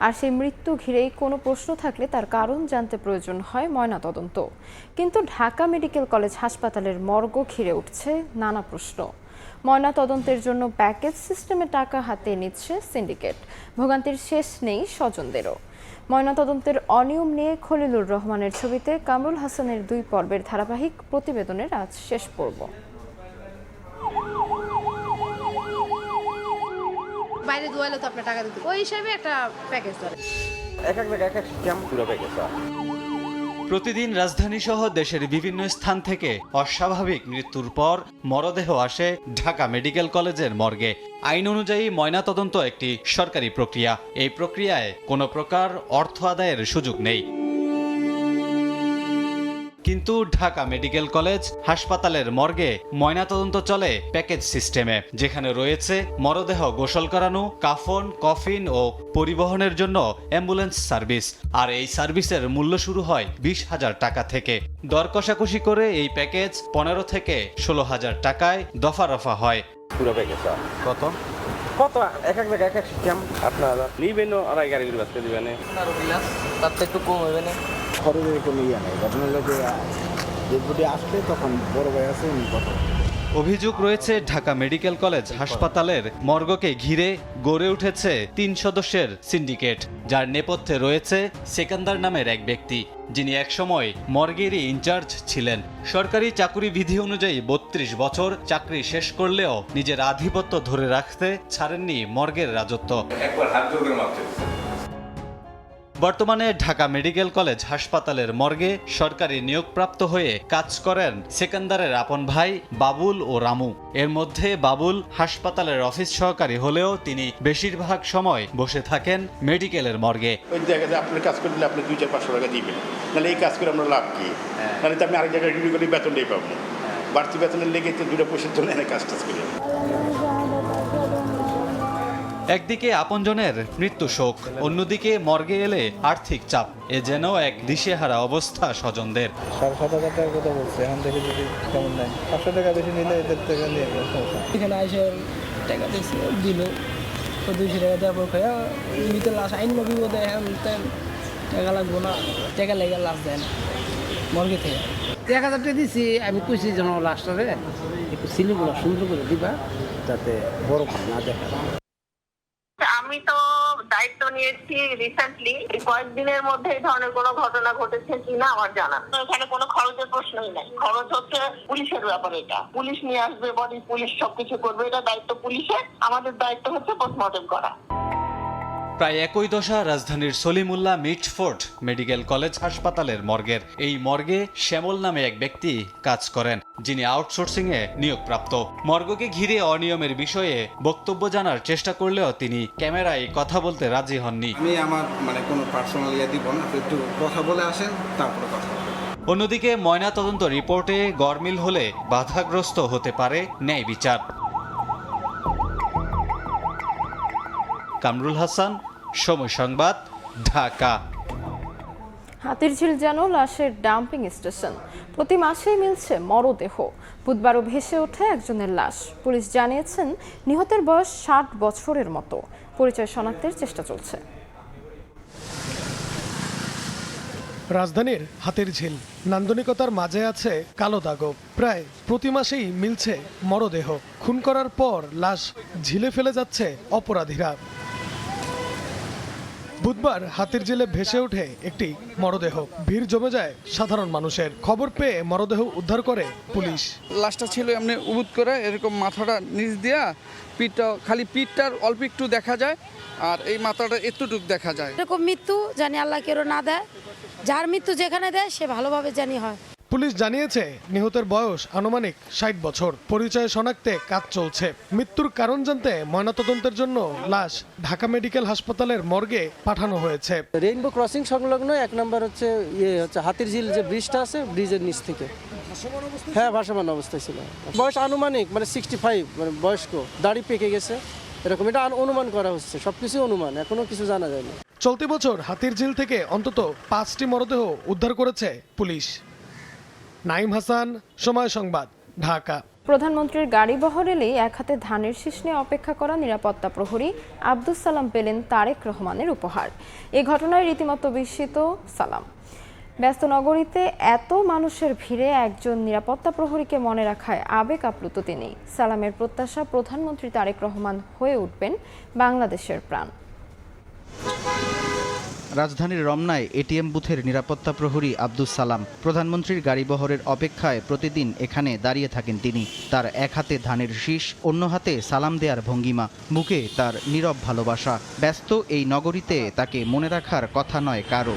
আর সেই মৃত্যু ঘিরেই কোনো প্রশ্ন থাকলে তার কারণ জানতে প্রয়োজন হয় ময়নাতদন্ত। কিন্তু ঢাকা মেডিকেল কলেজ হাসপাতালের মর্গ ঘিরে উঠছে নানা প্রশ্ন। ময়নাতদন্তের জন্য প্যাকেজ সিস্টেমে টাকা হাতে নিচ্ছে সিন্ডিকেট। ভোগান্তির শেষ নেই স্বজনদেরও। ময়নাতদন্তের অনিয়ম নিয়ে খলিলুর রহমানের ছবিতে কামরুল হাসানের 2 পর্বের ধারাবাহিক প্রতিবেদনের আজ শেষ পর্ব। বাইরে দুয়াইলে তো আপনার টাকা দিতে, ওই হিসাবে একটা প্যাকেজ ধরে। এক এক জায়গায় এক এক সিস্টেম, পুরো প্যাকেজ। প্রতিদিন রাজধানী সহ দেশের বিভিন্ন স্থান থেকে অস্বাভাবিক মৃত্যুর পর মরদেহ আসে ঢাকা মেডিকেল কলেজের মর্গে। আইন অনুযায়ী ময়নাতদন্ত একটি সরকারি প্রক্রিয়া। এই প্রক্রিয়ায় কোনো প্রকার অর্থ আদায়ের সুযোগ নেই। কিন্তু ঢাকা মেডিকেল কলেজ হাসপাতালের মর্গে ময়নাতদন্ত চলে প্যাকেজ সিস্টেমে, যেখানে রয়েছে মরদেহ গোসল করানো, কাফন, কফিন ও পরিবহনের জন্য অ্যাম্বুলেন্স সার্ভিস। আর এই সার্ভিসের মূল্য শুরু হয় 20,000 টাকা থেকে। দর কষাকষি করে এই প্যাকেজ 15 থেকে 16,000 টাকায় দফা রফা হয়। পুরো প্যাকেজ কত কত এক এক জায়গায় এক এক সিস্টেম। আপনার নিবেন আড়াই গাড়ি করে বাঁচতে দিবেন, তার থেকে একটু কম হবে না। খরচের কোনো ইয়ে নেই। ঘটনা হলো যে আসলে তখন বড় ভাই আছে উনি কত অভিযোগ রয়েছে ঢাকা মেডিকেল কলেজ হাসপাতালের মর্গকে ঘিরে গড়ে উঠেছে ৩ সদস্যের সিন্ডিকেট, যার নেপথ্যে রয়েছে সেকান্দার নামের এক ব্যক্তি, যিনি একসময় মর্গেরই ইনচার্জ ছিলেন। সরকারি চাকুরি বিধি অনুযায়ী ৩২ বছর চাকরি শেষ করলেও নিজের আধিপত্য ধরে রাখতে ছাড়েননি মর্গের রাজত্ব। বর্তমানে ঢাকা মেডিকেল কলেজ হাসপাতালের মর্গে সরকারি নিয়োগপ্রাপ্ত হয়ে কাজ করেন সেকান্দারের আপন ভাই বাবুল ও রামু। এর মধ্যে বাবুল হাসপাতালের অফিস সহকারী হলেও তিনি বেশিরভাগ সময় বসে থাকেন মেডিকেলের মর্গে। ওই দেখা যায় আপনার কাজ করলে আপনি ২-৪-৫০০ টাকা দিবেন, নাহলে এই কাজ করে আমরা লাভ কি? নাহলে তো আপনি আরেক জায়গায় ডিউটি করে বেতনটাই পাবো, বাড়তি বেতনের লেগে তো ২টা পয়সার জন্য এনে কাজ করি। একদিকে আপনজনের মৃত্যু শোক, অন্যদিকে মর্গে এলে আর্থিক চাপ, এ যেন এক দিশেহারা অবস্থা স্বজনদের। ৭,০০০ টাকার কথা বলছে, এখন দেখি যদি কেমন নেয়, ৫০০ টাকা বেশি নিলে এদের টাকা নিয়ে এখানে আইসে টাকা দিয়েছে, দিল ২০০ টাকা দেওয়ার পর খাইয়া নিতে লাশ আইন বিপদে এখন টাকা লাগবো না, টাকা লেগে লাশ দেয় না মর্গে থেকে। ১,০০০ টাকা দিচ্ছি, আমি কইছি যেন লাশটারে একটু সিলিগুলো সুন্দর করে দিবা, যাতে বড় না দেখা। আমি তো দায়িত্ব নিয়েছি রিসেন্টলি, কয়েকদিনের মধ্যে এই ধরনের কোনো ঘটনা ঘটেছে কিনা আমার জানা। এখানে কোনো খরচের প্রশ্নই নাই, খরচ হচ্ছে পুলিশের ব্যাপার, এটা পুলিশ নিয়ে আসবে বডি, পুলিশ সবকিছু করবে, এটা দায়িত্ব পুলিশের, আমাদের দায়িত্ব হচ্ছে পোস্টমর্টেম করা। প্রায় একই দশা রাজধানীর সলিমুল্লাহ মিটফোর্ড মেডিকেল কলেজ হাসপাতালের মর্গের। এই মর্গে শ্যামল নামে এক ব্যক্তি কাজ করেন, যিনি আউটসোর্সিংয়ে নিয়োগপ্রাপ্ত। মর্গকে ঘিরে অনিয়মের বিষয়ে বক্তব্য জানার চেষ্টা করলেও তিনি ক্যামেরায় কথা বলতে রাজি হননি। আমি আমার কোনো পার্সোনাল দিব না, একটু কথা বলে আসেন তারপরে কথা। অন্যদিকে ময়নাতদন্ত রিপোর্টে গরমিল হলে বাধাগ্রস্ত হতে পারে ন্যায় বিচার। কামরুল হাসান, সময় সংবাদ, ঢাকা। হাতিরঝিল যেন লাশের ডাম্পিং স্টেশন, প্রতি মাসেই মিলছে মরদেহ। বুধবারও ভেসে ওঠে একজনের লাশ। পুলিশ জানিয়েছেন নিহতের বয়স ৬০ বছরের মতো। পরিচয় শনাক্তের চেষ্টা চলছে। রাজধানীর হাতিরঝিল নান্দনিকতার মাঝে আছে কালো দাগও। প্রায় প্রতি মাসেই মিলছে মরদেহ। খুন করার পর লাশ ঝিলে ফেলে যাচ্ছে অপরাধীরা। বুধবার হাতিরঝিলে ভেসে ওঠে একটি মরদেহ। ভিড় জমে যায় সাধারণ মানুষের। খবর পেয়ে মরদেহ উদ্ধার করে পুলিশ। লাশটা ছিল এমনি উবুত করে, এরকম মাথাটা নিচ দিয়া, পিঠটা খালি পিঠটার অল্প একটু দেখা যায়, আর এই মাথাটা এতটুকু দেখা যায়। এরকম মৃত্যু জানি আল্লাহ কেউ না দেয়, যার মৃত্যু যেখানে দেয় সে ভালোভাবে জানি হয়। পুলিশ জানিয়েছে নিহতের বয়স আনুমানিক ৬০ বছর। পরিচয় শনাক্তে কাজ চলছে। মৃত্যুর কারণ জানতে ময়নাতদন্তের জন্য লাশ ঢাকা মেডিকেল হাসপাতালের মর্গে পাঠানো হয়েছে। রেইনবো ক্রসিং সংলগ্ন ১ নম্বর হচ্ছে হাতিরঝিল যে ব্রিজটা আছে, ব্রিজের নিচ থেকে। হ্যাঁ, ভাসমান অবস্থায় ছিল। বয়স আনুমানিক 65, বয়স্ক, দাড়ি পেকে গেছে, এরকম এটা অনুমান করা হচ্ছে। সবকিছু অনুমান, এখনো কিছু জানা যায়নি। চলতি বছর হাতিরঝিল থেকে অন্তত ৫টি মরদেহ উদ্ধার করেছে পুলিশ। নাইম হাসান, সময় সংবাদ, ঢাকা। প্রধানমন্ত্রীর গাড়ি বহর এলেই এক হাতে ধানের শীষ নিয়ে অপেক্ষা করা নিরাপত্তা প্রহরী আব্দুস সালাম পেলেন তারেক রহমানের উপহার। এ ঘটনায় রীতিমতো বিস্মিত সালাম। ব্যস্ত নগরীতে এত মানুষের ভিড়ে একজন নিরাপত্তা প্রহরীকে মনে রাখায় আবেগ আপ্লুত তিনি। সালামের প্রত্যাশা, প্রধানমন্ত্রী তারেক রহমান হয়ে উঠবেন বাংলাদেশের প্রাণ। রাজধানীর রমনায় এটিএম বুথের নিরাপত্তা প্রহরী আব্দুস সালাম। প্রধানমন্ত্রীর গাড়িবহরের অপেক্ষায় প্রতিদিন এখানে দাঁড়িয়ে থাকেন তিনি। তার এক হাতে ধানের শীষ, অন্য হাতে সালাম দেওয়ার ভঙ্গিমা, মুখে তার নীরব ভালোবাসা। ব্যস্ত এই নগরীতে তাকে মনে রাখার কথা নয় কারো,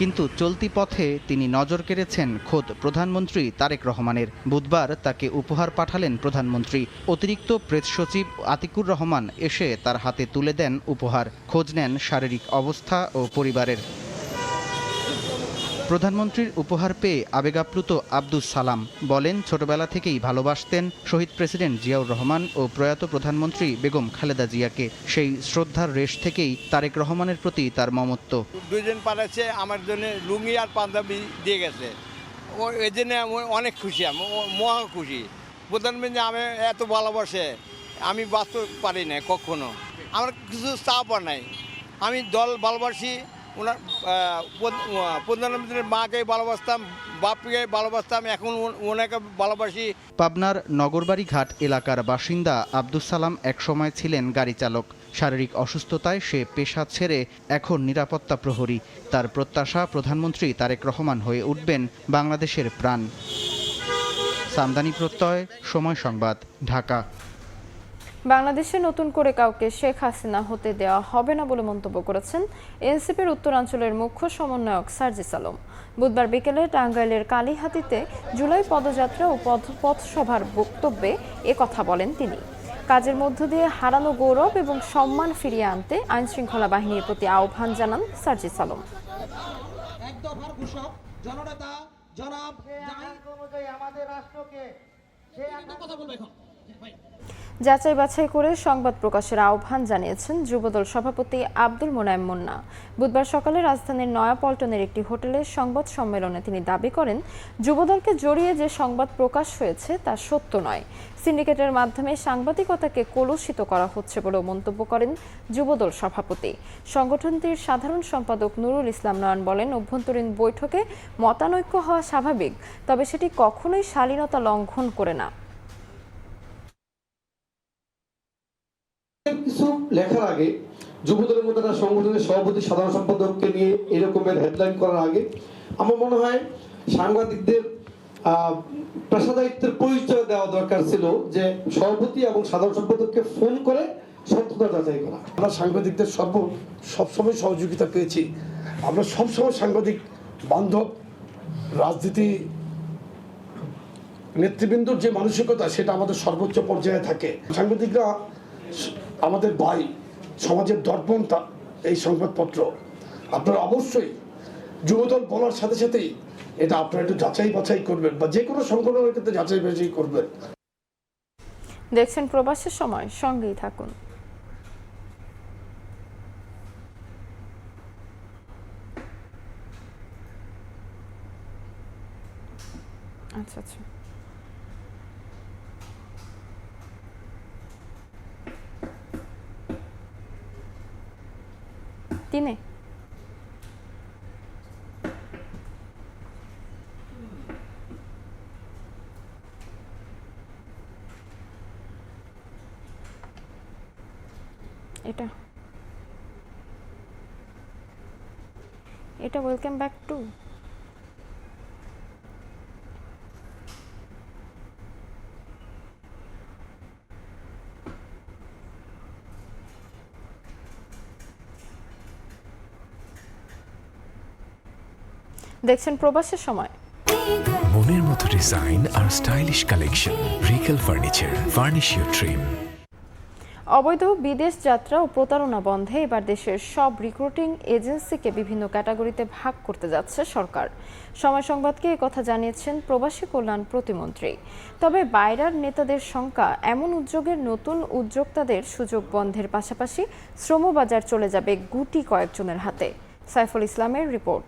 কিন্তু চলতি পথে তিনি নজর কেড়েছেন খোদ প্রধানমন্ত্রী তারেক রহমানের। বুধবার তাকে উপহার পাঠালেন প্রধানমন্ত্রী। অতিরিক্ত প্রেস সচিব আতিকুর রহমান এসে তার হাতে তুলে দেন উপহার। খোঁজ নেন শারীরিক অবস্থা ও পরিবারের। প্রধানমন্ত্রীর উপহার পেয়ে আবেগাপ্লুত আব্দুস সালাম বলেন, ছোটবেলা থেকেই ভালোবাসতেন শহীদ প্রেসিডেন্ট জিয়াউর রহমান ও প্রয়াত প্রধানমন্ত্রী বেগম খালেদা জিয়াকে। সেই শ্রদ্ধার রেশ থেকেই তারেক রহমানের প্রতি তার মমত্ব। দুজন পাঠাচ্ছে, আমার জন্য লুঙ্গি আর পাঞ্জাবি দিয়ে গেছে, এই জন্য অনেক খুশি, আমি মহা খুশি। প্রধানমন্ত্রী আমি এত ভালোবাসে আমি বাঁচতে পারি না কখনো। আমার কিছু চাপও নাই, আমি দল ভালোবাসি, ওনার প্রধানমন্ত্রীর মাকে ভালোবাসতাম, বাপকে ভালোবাসতাম, এখন ওনাকে ভালোবাসি। পাবনার নগরবাড়ি ঘাট এলাকার বাসিন্দা আব্দুস সালাম একসময় ছিলেন গাড়ি চালক। শারীরিক অসুস্থতায় সে পেশা ছেড়ে এখন নিরাপত্তা প্রহরী। তার প্রত্যাশা প্রধানমন্ত্রী তারেক রহমান হয়ে উঠবেন বাংলাদেশের প্রাণ। সামদানি প্রত্যয়, সময় সংবাদ, ঢাকা। বাংলাদেশে নতুন করে কাউকে শেখ হাসিনা হতে দেওয়া হবে না বলে মন্তব্য করেছেন এনসিপির উত্তরাঞ্চলের মুখ্য সমন্বয়ক সার্জিস আলম। বুধবার বিকেলে টাঙ্গাইলের কালীহাতিতে জুলাই পদযাত্রা ও পথসভার বক্তব্যে কথা বলেন তিনি। কাজের মধ্য দিয়ে হারানো গৌরব এবং সম্মান ফিরিয়ে আনতে আইনশৃঙ্খলা বাহিনীর প্রতি আহ্বান জানান সার্জিস আলম। যাচাই বাছাই করে সংবাদ প্রকাশের আহ্বান জানিয়েছেন যুবদল সভাপতি আব্দুল মোনায়েম মুন্না। বুধবার সকালে রাজধানীর নয়াপল্টনের একটি হোটেলে সংবাদ সম্মেলনে তিনি দাবি করেন, যুবদলকে জড়িয়ে যে সংবাদ প্রকাশ হয়েছে তা সত্য নয়। সিন্ডিকেটের মাধ্যমে সাংবাদিকতাকে কলুষিত করা হচ্ছে বলেও মন্তব্য করেন যুবদল সভাপতি। সংগঠনটির সাধারণ সম্পাদক নুরুল ইসলাম নয়ন বলেন, অভ্যন্তরীণ বৈঠকে মতানৈক্য হওয়া স্বাভাবিক, তবে সেটি কখনোই শালীনতা লঙ্ঘন করে না। কিছু লেখার আগে যুবদলের মতো একটা সংগঠনের সভাপতি সাধারণ সম্পাদককে নিয়ে এরকমের হেডলাইন করার আগে আমার মনে হয় সাংবাদিকদের পেশাদারিত্বের পরিচয় দেওয়া দরকার ছিল, যে সভাপতি এবং সাধারণ সম্পাদককে ফোন করে সত্যতা যাচাই করা। আমরা সাংবাদিকদের সবসময় সহযোগিতা পেয়েছি। আমরা সবসময় সাংবাদিক বান্ধব, রাজনীতি নেতৃবৃন্দর যে মানসিকতা সেটা আমাদের সর্বোচ্চ পর্যায়ে থাকে। সাংবাদিকরা আমাদের ভাই, সমাজের দর্পণ এই সংবাদপত্র। আপনারা অবশ্যই যুবদল বলার সাথে সাথেই এটা আপনারা একটু যাচাই বাছাই করবেন, বা যে কোনো সংগঠনের ক্ষেত্রে যাচাই বাছাই করবেন। দেখছেন প্রবাসের সময়, সঙ্গেই থাকুন। আচ্ছা আচ্ছা, তিনে এটা ওয়েলকাম ব্যাক টু দেখছেন প্রবাসের সময়। মনের মতো ডিজাইন আর stylish collection, Regal furniture, furnish your dream. অবৈধ বিদেশ যাত্রা ও প্রতারণা বন্ধে এবার দেশের সব রিক্রুটিং এজেন্সিকে বিভিন্ন ক্যাটাগরিতে ভাগ করতে যাচ্ছে সরকার। সময় সংবাদকে একথা জানিয়েছেন প্রবাসী কল্যাণ প্রতিমন্ত্রী। তবে বাইরের নেতাদের সংখ্যা এমন উদ্যোগের নতুন উদ্যোক্তাদের সুযোগ বন্ধের পাশাপাশি শ্রমবাজার চলে যাবে গুটি কয়েকজনের হাতে। সাইফুল ইসলামের রিপোর্ট।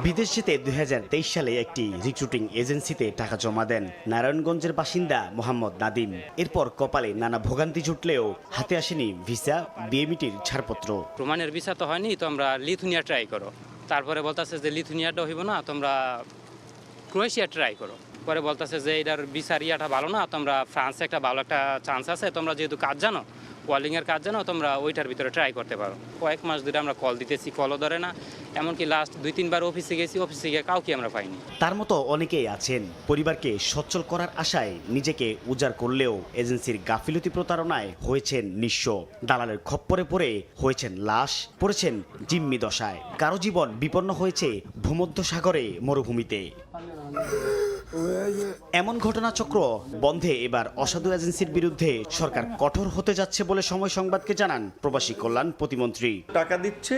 বিদেশ যেতে 2023 সালে একটি রিক্রুটিং এজেন্সিতে টাকা জমা দেন নারায়ণগঞ্জের বাসিন্দা মোহাম্মদ নাদিম। এরপর কপালে নানা ভোগান্তি জুটলেও হাতে আসেনি ভিসা, বিএমইটির ছাড়পত্র। রোমানের ভিসা তো হয়নি, তোমরা লিথুনিয়া ট্রাই করো। তারপরে বলতেছে যে লিথুনিয়াটা হইব না, তোমরা ক্রোয়েশিয়া ট্রাই করো। পরে বলতেছে যে এটার ভিসার ইয়াটা ভালো না, তোমরা ফ্রান্সে একটা ভালো একটা চান্স আছে, তোমরা যেহেতু কাজ জানো, ওয়ার্লিংয়ের কাজ জানো, তোমরা ওইটার ভিতরে ট্রাই করতে পারো। কয়েক মাস ধরে আমরা কল দিতেছি, কলও ধরে না। এমনকি লাস্ট 2-3 বার অফিসে গেছি, অফিসে গিয়ে কাউকে আমরা পাইনি। তার মতো অনেকেই আছেন পরিবারকে সচ্ছল করার আশায় নিজেকে উজাড় করলেও এজেন্সির গাফিলতি প্রতারণায় হয়েছেন নিঃস্ব। দালালের খপ্পরে পড়ে হয়েছেন লাশ, পড়েছেন জিম্মি দশায়। কারো জীবন বিপন্ন হয়েছে ভূমধ্যসাগরে, মরুভূমিতে। এমন ঘটনাচক্র বন্ধে এবার অসাধু এজেন্সির বিরুদ্ধে সরকার কঠোর হতে যাচ্ছে বলে সময় সংবাদকে জানান প্রবাসী কল্যাণ প্রতিমন্ত্রী। টাকা দিচ্ছে,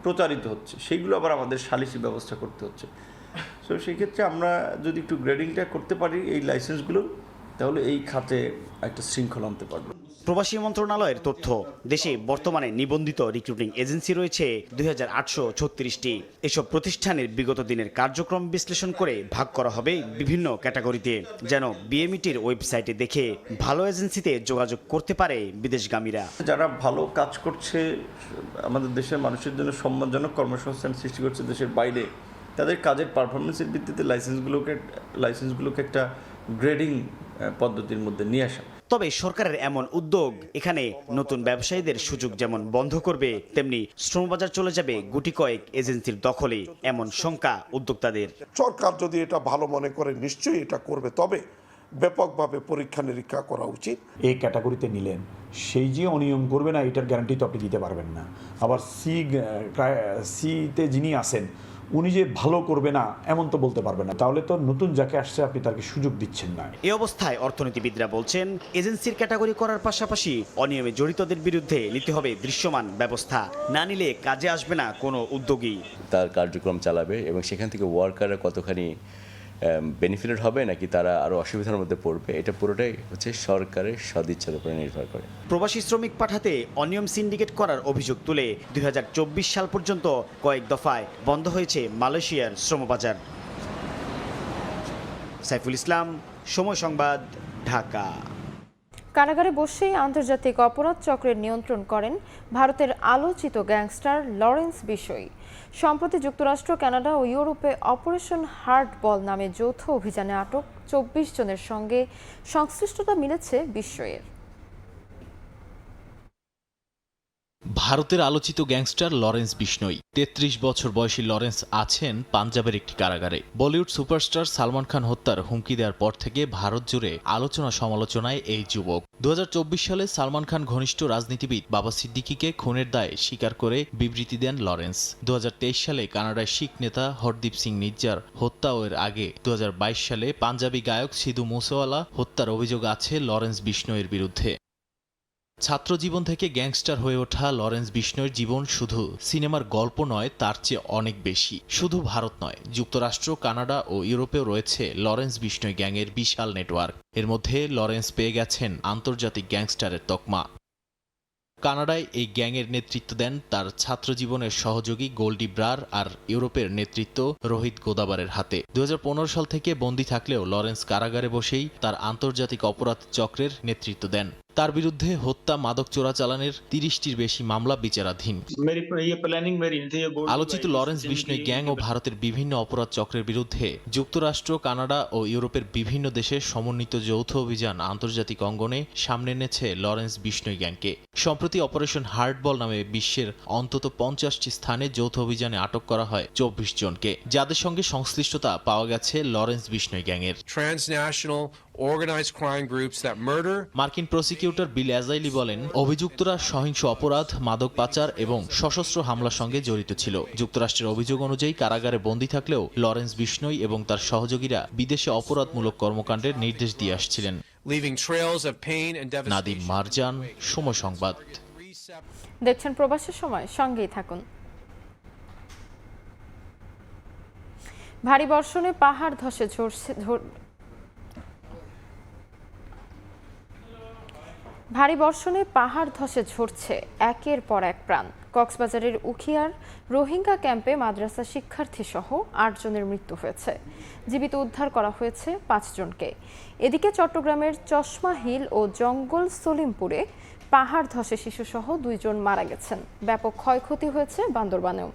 প্রচারিত হচ্ছে, সেগুলো আবার আমাদের সালিসি ব্যবস্থা করতে হচ্ছে। তো সেই ক্ষেত্রে আমরা যদি একটু গ্রেডিংটা করতে পারি এই লাইসেন্সগুলো, তাহলে এই খাতে একটা শৃঙ্খলা আনতে পারবে। প্রবাসী মন্ত্রণালয়ের তথ্য, দেশে বর্তমানে নিবন্ধিত রিক্রুটিং এজেন্সি রয়েছে 2836টি। এসব প্রতিষ্ঠানের বিগত দিনের কার্যক্রম বিশ্লেষণ করে ভাগ করা হবে বিভিন্ন ক্যাটাগরিতে, যেন বিএমইটির ওয়েবসাইটে দেখে ভালো এজেন্সিতে যোগাযোগ করতে পারে বিদেশগামীরা। যারা ভালো কাজ করছে, আমাদের দেশের মানুষের জন্য সম্মানজনক কর্মসংস্থান সৃষ্টি করছে দেশের বাইরে, তাদের কাজের পারফরমেন্সের ভিত্তিতে লাইসেন্সগুলোকে একটা গ্রেডিং পদ্ধতির মধ্যে নিয়ে আসা। তবে সরকারের এমন উদ্যোগ এখানে নতুন ব্যবসায়ীদের সুযোগ যেমন বন্ধ করবে, তেমনি শ্রমবাজার চলে যাবে গুটি কয়েক এজেন্সির দখলে, এমন শঙ্কা উদ্যোক্তাদের। সরকার যদি এটা ভালো মনে করে নিশ্চয়ই এটা করবে, তবে ব্যাপকভাবে পরীক্ষা নিরীক্ষা করা উচিত। এই ক্যাটাগরিতে নিলেন, সেই যে অনিয়ম করবে না এটার গ্যারান্টি তো আপনি দিতে পারবেন না। আবার সিতে যিনি আছেন উনি যে ভালো করবে না এমন তো বলতে পারবেন না, তাহলে তো নতুন যাকে আসছে আপনি তাকে সুযোগ দিচ্ছেন না। এই অবস্থায় অর্থনীতিবিদরা বলছেন, এজেন্সির ক্যাটাগরি করার পাশাপাশি অনিয়মে জড়িতদের বিরুদ্ধে নিতে হবে দৃশ্যমান ব্যবস্থা, না নিলে কাজে আসবে না কোনো উদ্যোগী। তার কার্যক্রম চালাবে এবং সেখান থেকে ওয়ার্কাররা কতখানি বেনিফিটেড হবে নাকি তারা আরও অসুবিধার মধ্যে পড়বে, এটা পুরোটাই হচ্ছে সরকারের সদিচ্ছার উপরে নির্ভর করে। প্রবাসী শ্রমিক পাঠাতে অনিয়ম সিন্ডিকেট করার অভিযোগ তুলে 2024 সাল পর্যন্ত কয়েক দফায় বন্ধ হয়েছে মালয়েশিয়ার শ্রমবাজার। সাইফুল ইসলাম, সময় সংবাদ, ঢাকা। কারাগারে বসেই আন্তর্জাতিক অপরাধ চক্রের নিয়ন্ত্রণ করেন ভারতের আলোচিত গ্যাংস্টার লরেন্স বিশোই। সম্প্রতি যুক্তরাষ্ট্র, কানাডা ও ইউরোপে অপারেশন হার্ড বল নামে যৌথ অভিযানে আটক 24 জনের সঙ্গে সংশ্লিষ্টতা মিলেছে বিশোইয়ের। ভারতের আলোচিত গ্যাংস্টার লরেন্স বিশনোই। 33 বছর বয়সী লরেন্স আছেন পাঞ্জাবের একটি কারাগারে। বলিউড সুপারস্টার সালমান খান হত্যার হুমকি দেওয়ার পর থেকে ভারত জুড়ে আলোচনা সমালোচনায় এই যুবক। 2024 সালে সালমান খান ঘনিষ্ঠ রাজনীতিবিদ বাবা সিদ্দিকিকে খুনের দায়ে স্বীকার করে বিবৃতি দেন লরেন্স। 2023 সালে কানাডার শিখ নেতা হরদীপ সিং নিজ্জার হত্যা ও এর আগে 2022 সালে পাঞ্জাবি গায়ক সিধু মুসেওয়ালা হত্যার অভিযোগ আছে লরেন্স বিশনোইয়ের বিরুদ্ধে। ছাত্র জীবন থেকে গ্যাংস্টার হয়ে ওঠা লরেন্স বিশনোইয়ের জীবন শুধু সিনেমার গল্প নয়, তার চেয়ে অনেক বেশি। শুধু ভারত নয়, যুক্তরাষ্ট্র, কানাডা ও ইউরোপেও রয়েছে লরেন্স বিশনোই গ্যাংয়ের বিশাল নেটওয়ার্ক। এর মধ্যে লরেন্স পেয়ে গেছেন আন্তর্জাতিক গ্যাংস্টারের তকমা। কানাডায় এই গ্যাংয়ের নেতৃত্ব দেন তার ছাত্র জীবনের সহযোগী গোল্ডি ব্রার, আর ইউরোপের নেতৃত্ব রোহিত গোদাবারের হাতে। 2015 সাল থেকে বন্দী থাকলেও লরেন্স কারাগারে বসেই তার আন্তর্জাতিক অপরাধ চক্রের নেতৃত্ব দেন। তার বিরুদ্ধে হত্যা, মাদক চোরাচালানের 30টির বেশি মামলা বিচারাধীন। আলোচিত লরেন্স বিশনোই গ্যাং ও ভারতের বিভিন্ন অপরাধ চক্রের বিরুদ্ধে যুক্তরাষ্ট্র, কানাডা ও ইউরোপের বিভিন্ন দেশের সমন্বিত যৌথ অভিযান আন্তর্জাতিক অঙ্গনে সামনে এনেছে লরেন্স বিশনোই গ্যাংকে। সম্প্রতি অপারেশন হার্ড বল নামে বিশ্বের অন্তত 50টি স্থানে যৌথ অভিযানে আটক করা হয় 24 জনকে, যাদের সঙ্গে সংশ্লিষ্টতা পাওয়া গেছে লরেন্স বিশনোই গ্যাংয়ের। মার্কিন প্রসিকিউটর বিল অ্যাজাইলি বলেন, অভিযুক্তরা সহিংস অপরাধ, মাদক পাচার এবং সশস্ত্র হামলার সঙ্গে জড়িত ছিল। যুক্তরাষ্ট্রের অভিযোগ অনুযায়ী কারাগারে বন্দী থাকলেও লরেন্স বিশনোই এবং তার সহযোগীরা বিদেশে অপরাধমূলক কর্মকাণ্ডের নির্দেশ দিয়ে আসছিলেন। নাদিম মারজান, সময় সংবাদ। দেখছেন প্রবাসের সময়, সঙ্গেই থাকুন। ভারী বর্ষণে পাহাড় ধসে ঝরছে একের পর এক প্রাণ। কক্সবাজারের উখিয়ার রোহিঙ্গা ক্যাম্পে মাদ্রাসা শিক্ষার্থী সহ 8 জনের মৃত্যু হয়েছে। জীবিত উদ্ধার করা হয়েছে 5 জনকে। এদিকে চট্টগ্রামের চশমা হিল ও জঙ্গল সলিমপুরে পাহাড় ধসে শিশুসহ 2 জন মারা গেছেন। ব্যাপক ক্ষয়ক্ষতি হয়েছে বান্দরবানেও।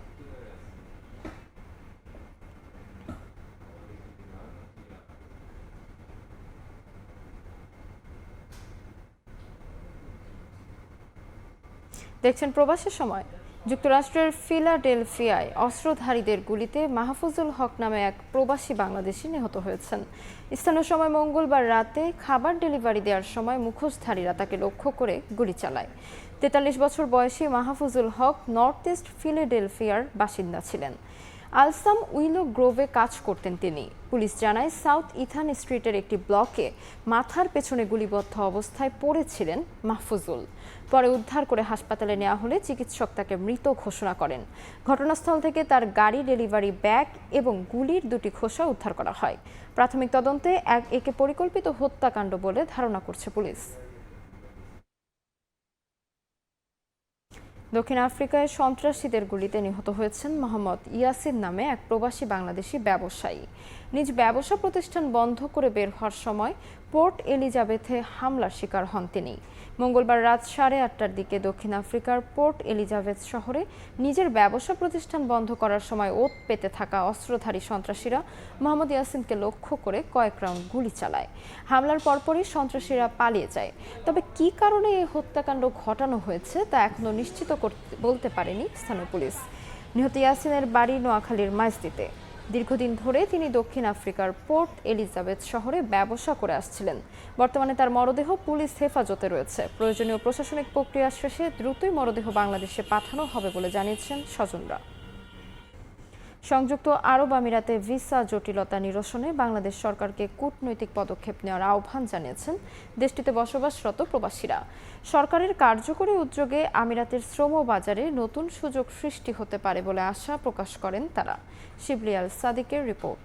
দেখছেন প্রবাসের সময়। যুক্তরাষ্ট্রের ফিলাডেলফিয়ায় অস্ত্রধারীদের গুলিতে মাহফুজুল হক নামে এক প্রবাসী বাংলাদেশি নিহত হয়েছেন। স্থানীয় সময় মঙ্গলবার রাতে খাবার ডেলিভারি দেওয়ার সময় মুখোশধারীরা তাকে লক্ষ্য করে গুলি চালায়। 43 বছর বয়সী মাহফুজুল হক নর্থ ইস্ট ফিলাডেলফিয়ার বাসিন্দা ছিলেন। আলসাম উইলো গ্রোভে কাজ করতেন তিনি। পুলিশ জানায় সাউথ ইথান স্ট্রিটের একটি ব্লকে মাথার পেছনে গুলিবদ্ধ অবস্থায় পড়েছিলেন মাহফুজুল। পরে উদ্ধার করে হাসপাতালে নেওয়া হলে চিকিৎসক তাকে মৃত ঘোষণা করেন। ঘটনাস্থল থেকে তার গাড়ি, ডেলিভারি ব্যাগ এবং গুলির 2টি খোসা উদ্ধার করা হয়। প্রাথমিক তদন্তে একে পরিকল্পিত হত্যাকাণ্ড বলে ধারণা করছে পুলিশ। দক্ষিণ আফ্রিকায় সন্ত্রাসীদের গুলিতে নিহত হয়েছেন মোহাম্মদ ইয়াসিন নামে এক প্রবাসী বাংলাদেশি ব্যবসায়ী। নিজ ব্যবসা প্রতিষ্ঠান বন্ধ করে বের হওয়ার সময় পোর্ট এলিজাবেথে হামলার শিকার হন তিনি। মঙ্গলবার রাত 8:30টার দিকে দক্ষিণ আফ্রিকার পোর্ট এলিজাবেথ শহরে নিজের ব্যবসা প্রতিষ্ঠান বন্ধ করার সময় ওত পেতে থাকা অস্ত্রধারী সন্ত্রাসীরা মোহাম্মদ ইয়াসিনকে লক্ষ্য করে কয়েক রাউন্ড গুলি চালায়। হামলার পরপরই সন্ত্রাসীরা পালিয়ে যায়। তবে কী কারণে এই হত্যাকাণ্ড ঘটানো হয়েছে তা এখনও নিশ্চিত বলতে পারেনি স্থানীয় পুলিশ। নিহত ইয়াসিনের বাড়ি নোয়াখালীর মাইজদিতে। দীর্ঘদিন ধরে তিনি দক্ষিণ আফ্রিকার পোর্ট এলিজাবেথ শহরে ব্যবসা করে আসছিলেন। বর্তমানে তার মরদেহ পুলিশ হেফাজতে রয়েছে। প্রয়োজনীয় প্রশাসনিক প্রক্রিয়া শেষে দ্রুতই মরদেহ বাংলাদেশে পাঠানো হবে বলে জানিয়েছেন স্বজনরা। সংযুক্ত আরব আমিরাতে ভিসা জটিলতা নিরসনে বাংলাদেশ সরকারকে কূটনৈতিক পদক্ষেপ নেওয়ার আহ্বান জানিয়েছেন দেশটিতে বসবাসরত প্রবাসীরা। সরকারের কার্যকরী উদ্যোগে আমিরাতের শ্রম বাজারে নতুন সুযোগ সৃষ্টি হতে পারে বলে আশা প্রকাশ করেন তারা। শিবলি আল সাদিকের রিপোর্ট।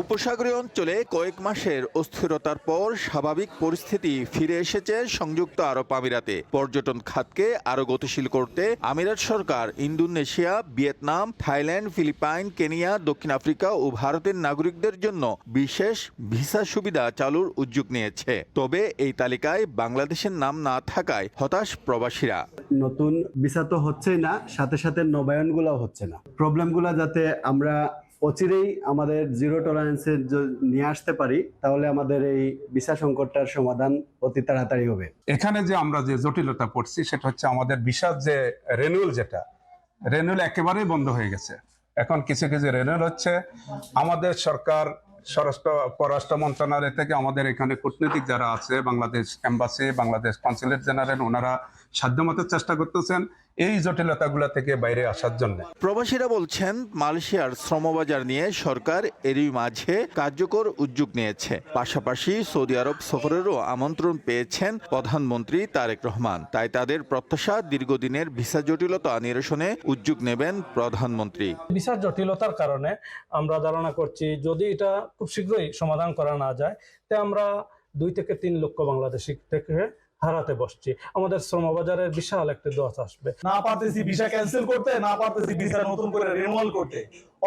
উপসাগরীয় অঞ্চলে কয়েক মাসের অস্থিরতার পর স্বাভাবিক পরিস্থিতি ফিরে এসেছে সংযুক্ত আরব আমিরাতে। পর্যটন খাতকে আরও গতিশীল করতে আমিরাত সরকার Indonesia, Vietnam, Thailand, Philippines, Kenya, দক্ষিণ আফ্রিকা ও ভারতের নাগরিকদের জন্য বিশেষ ভিসা সুবিধা চালুর উদ্যোগ নিয়েছে। তবে এই তালিকায় বাংলাদেশের নাম না থাকায় হতাশ প্রবাসীরা। নতুন ভিসা তো হচ্ছেই না, সাথে সাথে নবায়নগুলো হচ্ছে না। প্রবলেমগুলো যাতে আমরা অচিরেই আমাদের জিরো টলারেন্সে নিয়ে আসতে পারি, তাহলে আমাদের এই ভিসা সংকটটার সমাধান অতি তাড়াতাড়ি হবে। এখানে যে আমরা যে জটিলতা পড়ছি সেটা হচ্ছে আমাদের ভিসার যে রেনুয়াল একেবারেই বন্ধ হয়ে গেছে। এখন কিছু কিছু রেনুয়াল হচ্ছে। আমাদের সরকার পররাষ্ট্র মন্ত্রণালয় থেকে আমাদের এখানে কূটনীতিক যারা আছে, Bangladesh embassy, Bangladesh consulate general, ওনারা সাধ্যমতো চেষ্টা করতেছেন এই জটিলতাগুলো থেকে বাইরে আসার জন্য। প্রবাসীরা বলছেন মালয়েশিয়ার শ্রমবাজার নিয়ে সরকার এরই মাঝে কার্যকর উদ্যোগ নিয়েছে। পাশাপাশি সৌদি আরব সফরেরও আমন্ত্রণ পেয়েছেন প্রধানমন্ত্রী তারেক রহমান। তাই তাদের প্রত্যাশা দীর্ঘদিনের ভিসা জটিলতা নিরসনে উদ্যোগ নেবেন প্রধানমন্ত্রী। ভিসা জটিলতার কারণে আমরা ধারণা করছি যদি এটা খুব শীঘ্রই সমাধান করা না যায়, তে আমরা 2 থেকে 3 লক্ষ বাংলাদেশি থেকে হারাতে বসছি। আমাদের শ্রমবাজারের বিশাল একটা দোষ আসবে। না পারতেছি ভিসা ক্যান্সেল করতে, না পারতেছি ভিসা নতুন করে রিনিউয়াল করতে।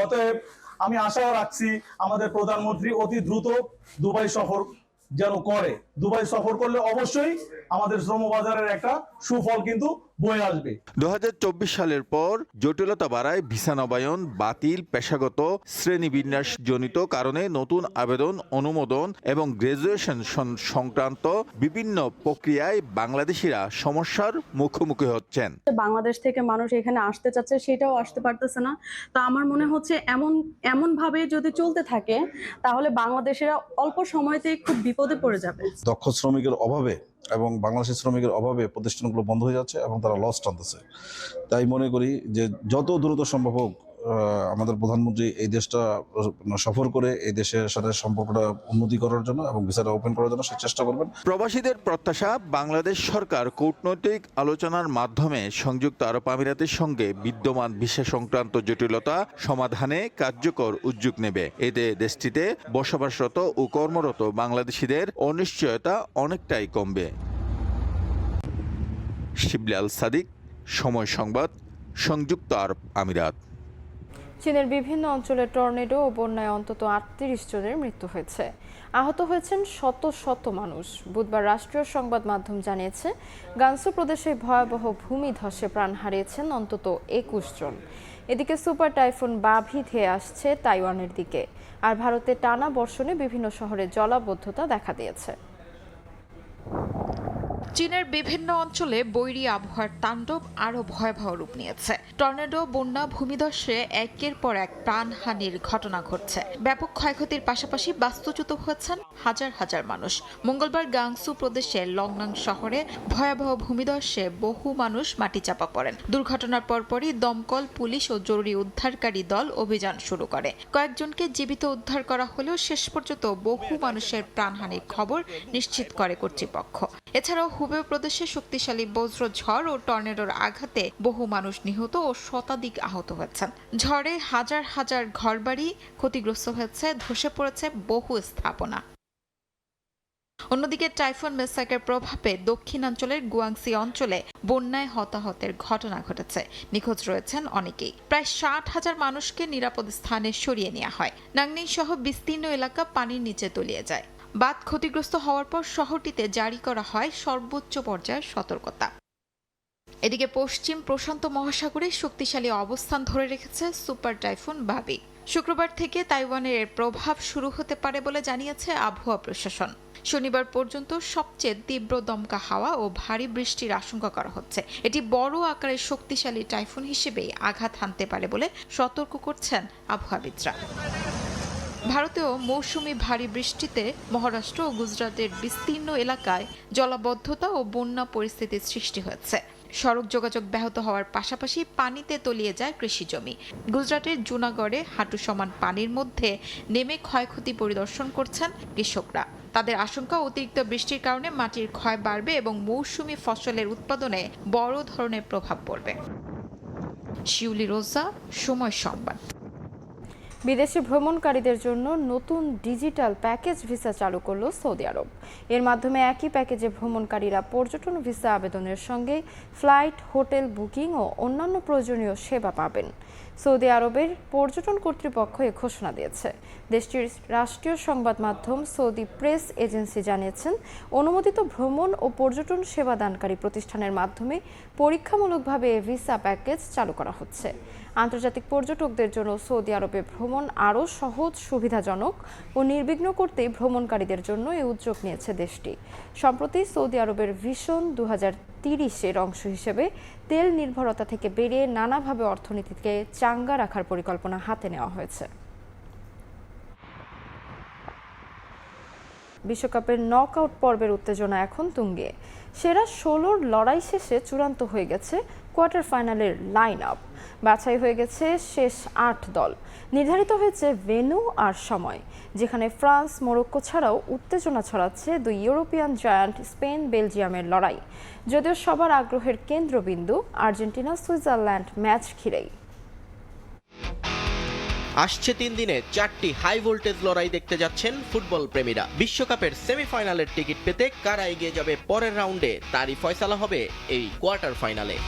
অতএব আমি আশা রাখছি আমাদের প্রধানমন্ত্রী অতি দ্রুত দুবাই সফর যেন করে। দুবাই সফর করলে অবশ্যই আমাদের শ্রমবাজারের একটা সুফল কিন্তু বয়ে আসবে। 2024 সালের পর জটিলতা বাড়ায় ভিসা নবায়ন, বাতিল, পেশাগত শ্রেণীবিন্যাস জনিত কারণে নতুন আবেদন, অনুমোদন এবং গ্রাজুয়েশন সংক্রান্ত বিভিন্ন প্রক্রিয়ায় বাংলাদেশিরা সমস্যার মুখোমুখি হচ্ছেন। বাংলাদেশ থেকে মানুষ এখানে আসতে চাচ্ছে, সেটাও আসতে পারতেছে না। তো আমার মনে হচ্ছে এমন ভাবে যদি চলতে থাকে তাহলে বাংলাদেশিরা অল্প সময়তেই খুব বিপদে পড়ে যাবে। দক্ষ শ্রমিকের অভাবে এবং বাংলাদেশের শ্রমিকের অভাবে প্রতিষ্ঠানগুলো বন্ধ হয়ে যাচ্ছে এবং তারা লস টানতেছে। তাই মনে করি যে যত দ্রুত সম্ভব হোক আমাদের প্রধানমন্ত্রী এই দেশটা সফর করে এই দেশের সাথে সম্পর্কটা উন্নতি করার জন্য এবং ভিসাটা ওপেন করার জন্য সে চেষ্টা করবেন। প্রবাসীদের প্রত্যাশা বাংলাদেশ সরকার কূটনৈতিক আলোচনার মাধ্যমে সংযুক্ত আরব আমিরাতের সঙ্গে বিদ্যমান ভিসা সংক্রান্ত জটিলতা সমাধানে কার্যকর উদ্যোগ নেবে। এতে দেশটিতে বসবাসরত ও কর্মরত বাংলাদেশিদের অনিশ্চয়তা অনেকটাই কমবে। শিবলি আল সাদিক, সময় সংবাদ, সংযুক্ত আরব আমিরাত। চীনের বিভিন্ন অঞ্চলে টর্নেডো ও বন্যায় অন্তত 38 জনের মৃত্যু হয়েছে। আহত হয়েছেন শত শত মানুষ। বুধবার রাষ্ট্রীয় সংবাদ মাধ্যম জানিয়েছে গানসু প্রদেশে ভয়াবহ ভূমিধসে প্রাণ হারিয়েছেন অন্তত 21 জন। এদিকে সুপার টাইফুন বাভি ধেয়ে আসছে তাইওয়ানের দিকে। আর ভারতে টানা বর্ষণে বিভিন্ন শহরে জলাবদ্ধতা দেখা দিয়েছে। চীনের বিভিন্ন অঞ্চলে বৈরী আবহাওয়ার তাণ্ডব আরও ভয়াবহ রূপ নিয়েছে। টর্নেডো, বন্যা, ভূমিধসে একের পর এক প্রাণহানির ঘটনা ঘটছে। ব্যাপক ক্ষয়ক্ষতির পাশাপাশি বাস্তুচ্যুত হয়েছেন হাজার হাজার মানুষ। মঙ্গলবার গাংসু প্রদেশের লংনাং শহরে ভয়াবহ ভূমিধসে বহু মানুষ মাটি চাপা পড়েন। দুর্ঘটনার পরপরই দমকল, পুলিশ ও জরুরি উদ্ধারকারী দল অভিযান শুরু করে। কয়েকজনকে জীবিত উদ্ধার করা হলেও শেষ পর্যন্ত বহু মানুষের প্রাণহানির খবর নিশ্চিত করে কর্তৃপক্ষ। এছাড়াও হুবেই প্রদেশে শক্তিশালী বজ্র ঝড় ও টর্নেডোর আঘাতে বহু মানুষ নিহত ও শতাধিক আহত হয়েছেন। ঝড়ে হাজার হাজার ঘরবাড়ি ক্ষতিগ্রস্ত হয়েছে, ধসে পড়েছে বহু স্থাপনা। অন্যদিকে টাইফুন মেসাকের প্রভাবে দক্ষিণাঞ্চলের গুয়াংসি অঞ্চলে বন্যায় হতাহতের ঘটনা ঘটেছে। নিখোঁজ রয়েছেন অনেকেই। প্রায় 60,000 মানুষকে নিরাপদ স্থানে সরিয়ে নেওয়া হয়। নাংনিং সহ বিস্তীর্ণ এলাকা পানির নিচে তলিয়ে যায়। বাঁধ ক্ষতিগ্রস্ত হওয়ার পর শহরটিতে জারি করা হয় সর্বোচ্চ পর্যায়ের সতর্কতা। এদিকে পশ্চিম প্রশান্ত মহাসাগরে শক্তিশালী অবস্থান ধরে রেখেছে সুপার টাইফুন বাবি। শুক্রবার থেকে তাইওয়ানের এর প্রভাব শুরু হতে পারে বলে জানিয়েছে আবহাওয়া প্রশাসন। শনিবার পর্যন্ত সবচেয়ে তীব্র দমকা হাওয়া ও ভারী বৃষ্টির আশঙ্কা করা হচ্ছে। এটি বড় আকারের শক্তিশালী টাইফুন হিসেবে আঘাত হানতে পারে বলে সতর্ক করছেন আবহাওয়াবিদরা। ভারতেও মৌসুমি ভারী বৃষ্টিতে মহারাষ্ট্র ও গুজরাটের বিস্তীর্ণ এলাকায় জলাবদ্ধতা ও বন্যা পরিস্থিতির সৃষ্টি হয়েছে। সড়ক যোগাযোগ ব্যাহত হওয়ার পাশাপাশি পানিতে তলিয়ে যায় কৃষিজমি। গুজরাটের জুনাগড়ে হাঁটু সমান পানির মধ্যে নেমে ক্ষয়ক্ষতি পরিদর্শন করছেন কৃষকরা। তাদের আশঙ্কা, অতিরিক্ত বৃষ্টির কারণে মাটির ক্ষয় বাড়বে এবং মৌসুমি ফসলের উৎপাদনে বড় ধরনের প্রভাব পড়বে। শিউলি রোজা, সময় সংবাদ। বিদেশি ভ্রমণকারীদের জন্য নতুন ডিজিটাল প্যাকেজ ভিসা চালু করল সৌদি আরব। এর মাধ্যমে একই প্যাকেজে ভ্রমণকারীরা পর্যটন ভিসা আবেদনের সঙ্গে ফ্লাইট, হোটেল বুকিং ও অন্যান্য প্রয়োজনীয় সেবা পাবেন। সৌদি আরবের পর্যটন কর্তৃপক্ষ এ ঘোষণা দিয়েছে। দেশটির রাষ্ট্রীয় সংবাদ মাধ্যম সৌদি প্রেস এজেন্সি জানিয়েছেন, অনুমোদিত ভ্রমণ ও পর্যটন সেবাদানকারী প্রতিষ্ঠানের মাধ্যমে পরীক্ষামূলকভাবে ভিসা প্যাকেজ চালু করা হচ্ছে। আন্তর্জাতিক পর্যটকদের জন্য সৌদি আরবে ভ্রমণ আরও সহজ, সুবিধাজনক ও নির্বিঘ্ন করতে ভ্রমণকারীদের জন্য এই উদ্যোগ নিয়েছে দেশটি। সম্প্রতি সৌদি আরবের ভিশন 2030-এর অংশ হিসেবে তেল নির্ভরতা থেকে বেরিয়ে নানাভাবে অর্থনীতিকে চাঙ্গা রাখার পরিকল্পনা হাতে নেওয়া হয়েছে। বিশ্বকাপের নকআউট পর্বের উত্তেজনা এখন তুঙ্গে। সেরা 16-র লড়াই শেষে চূড়ান্ত হয়ে গেছে কোয়ার্টার ফাইনালের লাইন আপ। বাছাই হয়ে গেছে শেষ 8 দল। নির্ধারিত হয়েছে ভেন্যু আর সময়, যেখানে ফ্রান্স, মরক্কো ছাড়াও উত্তেজনা ছড়াচ্ছে দুই ইউরোপিয়ান জায়ান্ট স্পেন, বেলজিয়ামের লড়াই। যদিও সবার আগ্রহের কেন্দ্রবিন্দু আর্জেন্টিনা সুইজারল্যান্ড ম্যাচ ঘিরেই। আসছে 3 দিনে 4টি হাই ভোল্টেজ লড়াই দেখতে যাচ্ছেন ফুটবল প্রেমীরা। বিশ্বকাপের সেমিফাইনালের টিকিট পেতে কারা এগিয়ে যাবে পরের রাউন্ডে, তারই ফয়সালা হবে এই কোয়ার্টার ফাইনালে।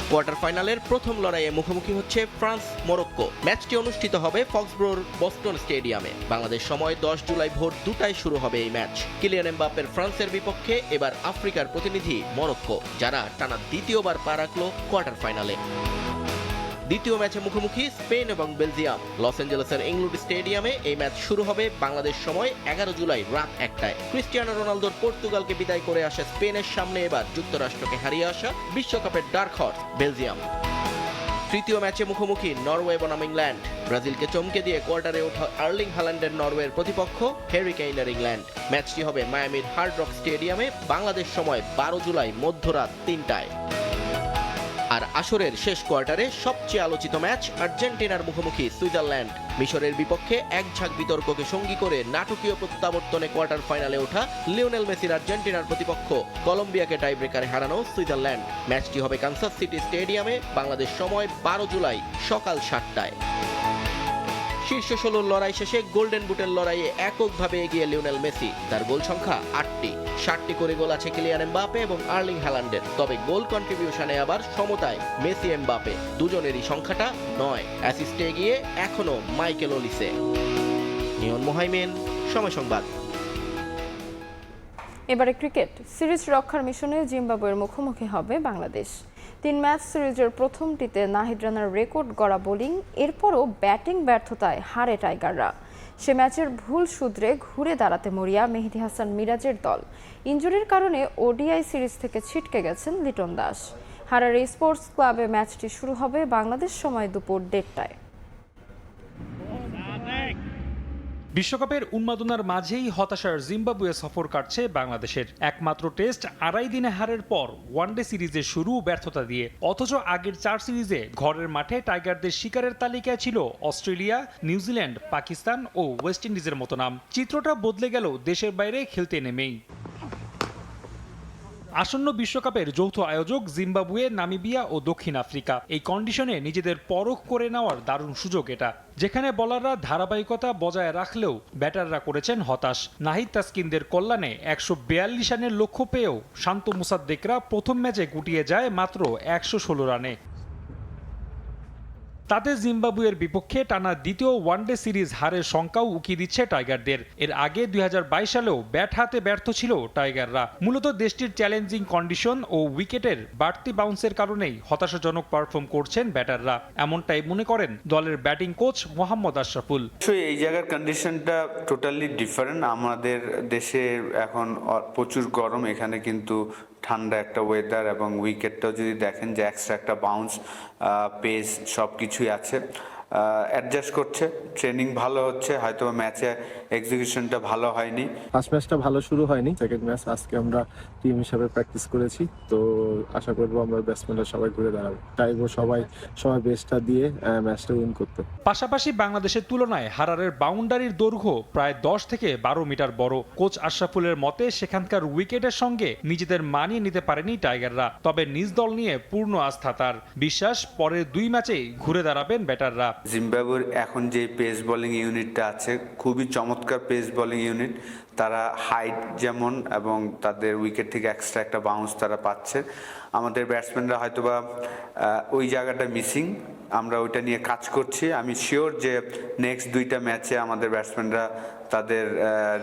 কোয়ার্টার ফাইনালের প্রথম লড়াইয়ে মুখোমুখি হচ্ছে ফ্রান্স, মরক্কো। ম্যাচটি অনুষ্ঠিত হবে ফক্সব্রোর বস্টন স্টেডিয়ামে। বাংলাদেশ সময় 10 জুলাই ভোর 2টায় শুরু হবে এই ম্যাচ। কিলিয়ান এমবাপ্পের ফ্রান্সের বিপক্ষে এবার আফ্রিকার প্রতিনিধি মরক্কো, যারা টানা দ্বিতীয়বার পা রাখল কোয়ার্টার ফাইনালে। দ্বিতীয় ম্যাচে মুখোমুখি স্পেন এবং বেলজিয়াম। লস অ্যাঞ্জেলেসের ইংলুড স্টেডিয়ামে এই ম্যাচ শুরু হবে বাংলাদেশ সময় 11 জুলাই রাত 1টায়। ক্রিস্টিয়ানো রোনালদোর পর্তুগালকে বিদায় করে আসা স্পেনের সামনে এবার যুক্তরাষ্ট্রকে হারিয়ে আসা বিশ্বকাপের ডার্ক হর্স বেলজিয়াম। তৃতীয় ম্যাচে মুখোমুখি নরওয়ে বনাম ইংল্যান্ড। ব্রাজিলকে চমকে দিয়ে কোয়ার্টারে ওঠা আর্লিং হাল্যান্ডের নরওয়ের প্রতিপক্ষ হ্যারি কেইনের ইংল্যান্ড। ম্যাচটি হবে মায়ামির হার্ড রক স্টেডিয়ামে বাংলাদেশ সময় 12 জুলাই মধ্যরাত 3টায়। আর আসরের শেষ কোয়ার্টারে সবচেয়ে আলোচিত ম্যাচ আর্জেন্টিনার মুখোমুখি সুইজারল্যান্ড। মিশরের বিপক্ষে এক ঝাঁক বিতর্ককে সঙ্গী করে নাটকীয় প্রত্যাবর্তনে কোয়ার্টার ফাইনালে ওঠা লিওনেল মেসির আর্জেন্টিনার প্রতিপক্ষ কলম্বিয়াকে টাইব্রেকারে হারানো সুইজারল্যান্ড। ম্যাচটি হবে কানসাস সিটি স্টেডিয়ামে বাংলাদেশ সময় 12 জুলাই সকাল 7টায়। শীর্ষ 16 লড়াই শেষে গোল্ডেন বুটের লড়াইয়ে এককভাবে এগিয়ে লিওনেল মেসি। তার গোল সংখ্যা 8টি। 7টি করে গোল আছে কিলিয়ান এমবাপ্পে এবং আর্লিং হাল্যান্ডের। তবে গোল কন্ট্রিবিউশনে আবার সমতায় মেসি, এমবাপ্পে দুজনেরই সংখ্যাটা 9। অ্যাসিস্টে এগিয়ে এখনো মাইকেল ওলিসে। নিয়ন মোহাইমেন, সময় সংবাদ। এবারে ক্রিকেট সিরিজ রক্ষার মিশনে জিম্বাবুয়ের মুখোমুখি হবে বাংলাদেশ। 3 ম্যাচ সিরিজের প্রথমটিতে নাহিদ রানার রেকর্ড গড়া বোলিং, এরপরও ব্যাটিং ব্যর্থতায় হারে টাইগাররা। সে ম্যাচের ভুল শুধরে ঘুরে দাঁড়াতে মরিয়া মেহেদী হাসান মিরাজের দল। ইনজুরির কারণে ওডিআই সিরিজ থেকে ছিটকে গেছেন লিটন দাস। হারারে স্পোর্টস ক্লাবে ম্যাচটি শুরু হবে বাংলাদেশ সময় দুপুর 1:30টায়। বিশ্বকাপের উন্মাদনার মাঝেই হতাশার জিম্বাবুয়ে সফর কাটছে বাংলাদেশের। একমাত্র টেস্ট 2.5 দিনে হারের পর ওয়ানডে সিরিজের শুরু ব্যর্থতা দিয়ে। অথচ আগের 4 সিরিজে ঘরের মাঠে টাইগারদের শিকারের তালিকায় ছিল অস্ট্রেলিয়া, নিউজিল্যান্ড, পাকিস্তান ও ওয়েস্ট ইন্ডিজের মতো নাম। চিত্রটা বদলে গেল দেশের বাইরে খেলতে নেমেই। আসন্ন বিশ্বকাপের যৌথ আয়োজক জিম্বাবুয়ে, নামিবিয়া ও দক্ষিণ আফ্রিকা। এই কন্ডিশনে নিজেদের পরখ করে নেওয়ার দারুণ সুযোগ এটা, যেখানে বলাররা ধারাবাহিকতা বজায় রাখলেও ব্যাটাররা করেছেন হতাশ। নাহিদ তাসকিনদের কল্যাণে 142 রানের লক্ষ্য পেয়েও শান্ত মুসাদ্দেকরা প্রথম ম্যাচে গুটিয়ে যায় মাত্র 116 রানে। তাতে জিম্বাবুয়ের বিপক্ষে টানা দ্বিতীয় ওয়ানডে সিরিজ হারের শঙ্কাও উকি দিচ্ছে টাইগারদের। এর আগে 2022 সালেও ব্যাট হাতে ব্যর্থ ছিল টাইগাররা। মূলত দেশটির চ্যালেঞ্জিং কন্ডিশন ও উইকেটের বাড়তি বাউন্সের কারণেই হতাশাজনক পারফর্ম করছেন ব্যাটাররা, এমনটাই মনে করেন দলের ব্যাটিং কোচ মোহাম্মদ আশরাফুল। এই জায়গার কন্ডিশনটা টোটালি ডিফারেন্ট। আমাদের দেশে এখন প্রচুর গরম, এখানে কিন্তু ঠান্ডা একটা ওয়েদার, এবং উইকেটটাও যদি দেখেন যে এক্সট্রা একটা বাউন্স, পেস সব কিছুই আছে। অ্যাডজাস্ট করছে, ট্রেনিং ভালো হচ্ছে, হয়তো ম্যাচে এক্সিকিউশনটা ভালো হয়নি। ফার্স্ট ম্যাচটা ভালো শুরু হয়নি, সেকেন্ড ম্যাচ আজকে আমরা টিম হিসাবে প্র্যাকটিস করেছি, তো আশা করবো আমরা ব্যাটসম্যানরা সবাই ঘুরে দাঁড়াবো, চাইবো সবাই বেস্টটা দিয়ে ম্যাচটা উইন করতে। পাশাপাশি বাংলাদেশের তুলনায় হারারের বাউন্ডারির দৈর্ঘ্য প্রায় 10 থেকে 12 মিটার বড়। কোচ আশরাফুলের মতে সেখানকার উইকেটের সঙ্গে নিজেদের মানিয়ে নিতে পারেনি টাইগাররা, তবে নিজ দল নিয়ে পূর্ণ আস্থা তার। বিশ্বাস পরের 2 ম্যাচেই ঘুরে দাঁড়াবেন ব্যাটাররা। জিম্বাবুয়ের এখন যে পেস বোলিং ইউনিটটা আছে খুবই চমৎকার পেস বোলিং ইউনিট। তারা হাইট যেমন এবং তাদের উইকেট থেকে এক্সট্রা একটা বাউন্স তারা পাচ্ছে। আমাদের ব্যাটসম্যানরা হয়তোবা ওই জায়গাটা মিসিং, আমরা ওইটা নিয়ে কাজ করছি। আমি শিওর যে নেক্সট 2টা ম্যাচে আমাদের ব্যাটসম্যানরা তাদের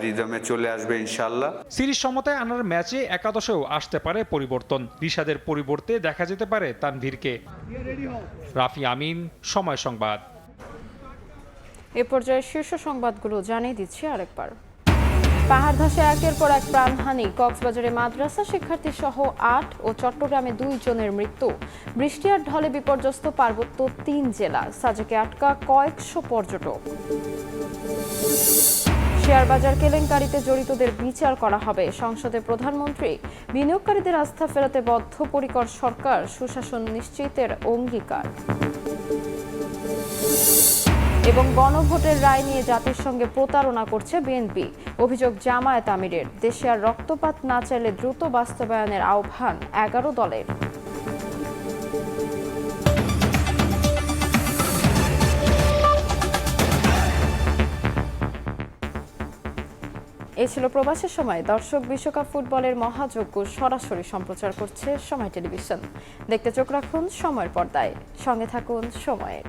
রিদমে চলে আসবে ইনশাল্লাহ। সিরিজ সমতায় আনার ম্যাচে একাদশেও আসতে পারে পরিবর্তন। রিশাদের পরিবর্তে দেখা যেতে পারে তানভীরকে। রাফি আমিন, সময় সংবাদ। এ পর্যায়ে শীর্ষ সংবাদগুলো জানিয়ে দিচ্ছি আরেকবার। পাহাড় ধসে একের পর এক প্রাণহানি। কক্সবাজারে মাদ্রাসা শিক্ষার্থী সহ 8 ও চট্টগ্রামে 2 জনের মৃত্যু। বৃষ্টি আর ঢলে বিপর্যস্ত পার্বত্য 3 জেলা। সাজেকে আটকা কয়েকশো পর্যটক। শেয়ার বাজার কেলেঙ্কারিতে জড়িতদের বিচার করা হবে। সংসদে প্রধানমন্ত্রী। বিনিয়োগকারীদের আস্থা ফেরাতে বদ্ধপরিকর সরকার, সুশাসন নিশ্চিতের অঙ্গীকার। এবং গণভোটের রায় নিয়ে জাতির সঙ্গে প্রতারণা করছে বিএনপি। অভিযোগ জামায়াত আমিরের। দেশে আর রক্তপাত না চাইলে দ্রুত বাস্তবায়নের আহ্বান 11 দলের। এই ছিল প্রবাসের সময়। দর্শক, বিশ্বকাপ ফুটবলের মহাযজ্ঞ সরাসরি সম্প্রচার করছে সময় টেলিভিশন। দেখতে চোখ রাখুন সময়ের পর্দায়, সঙ্গে থাকুন সময়ের।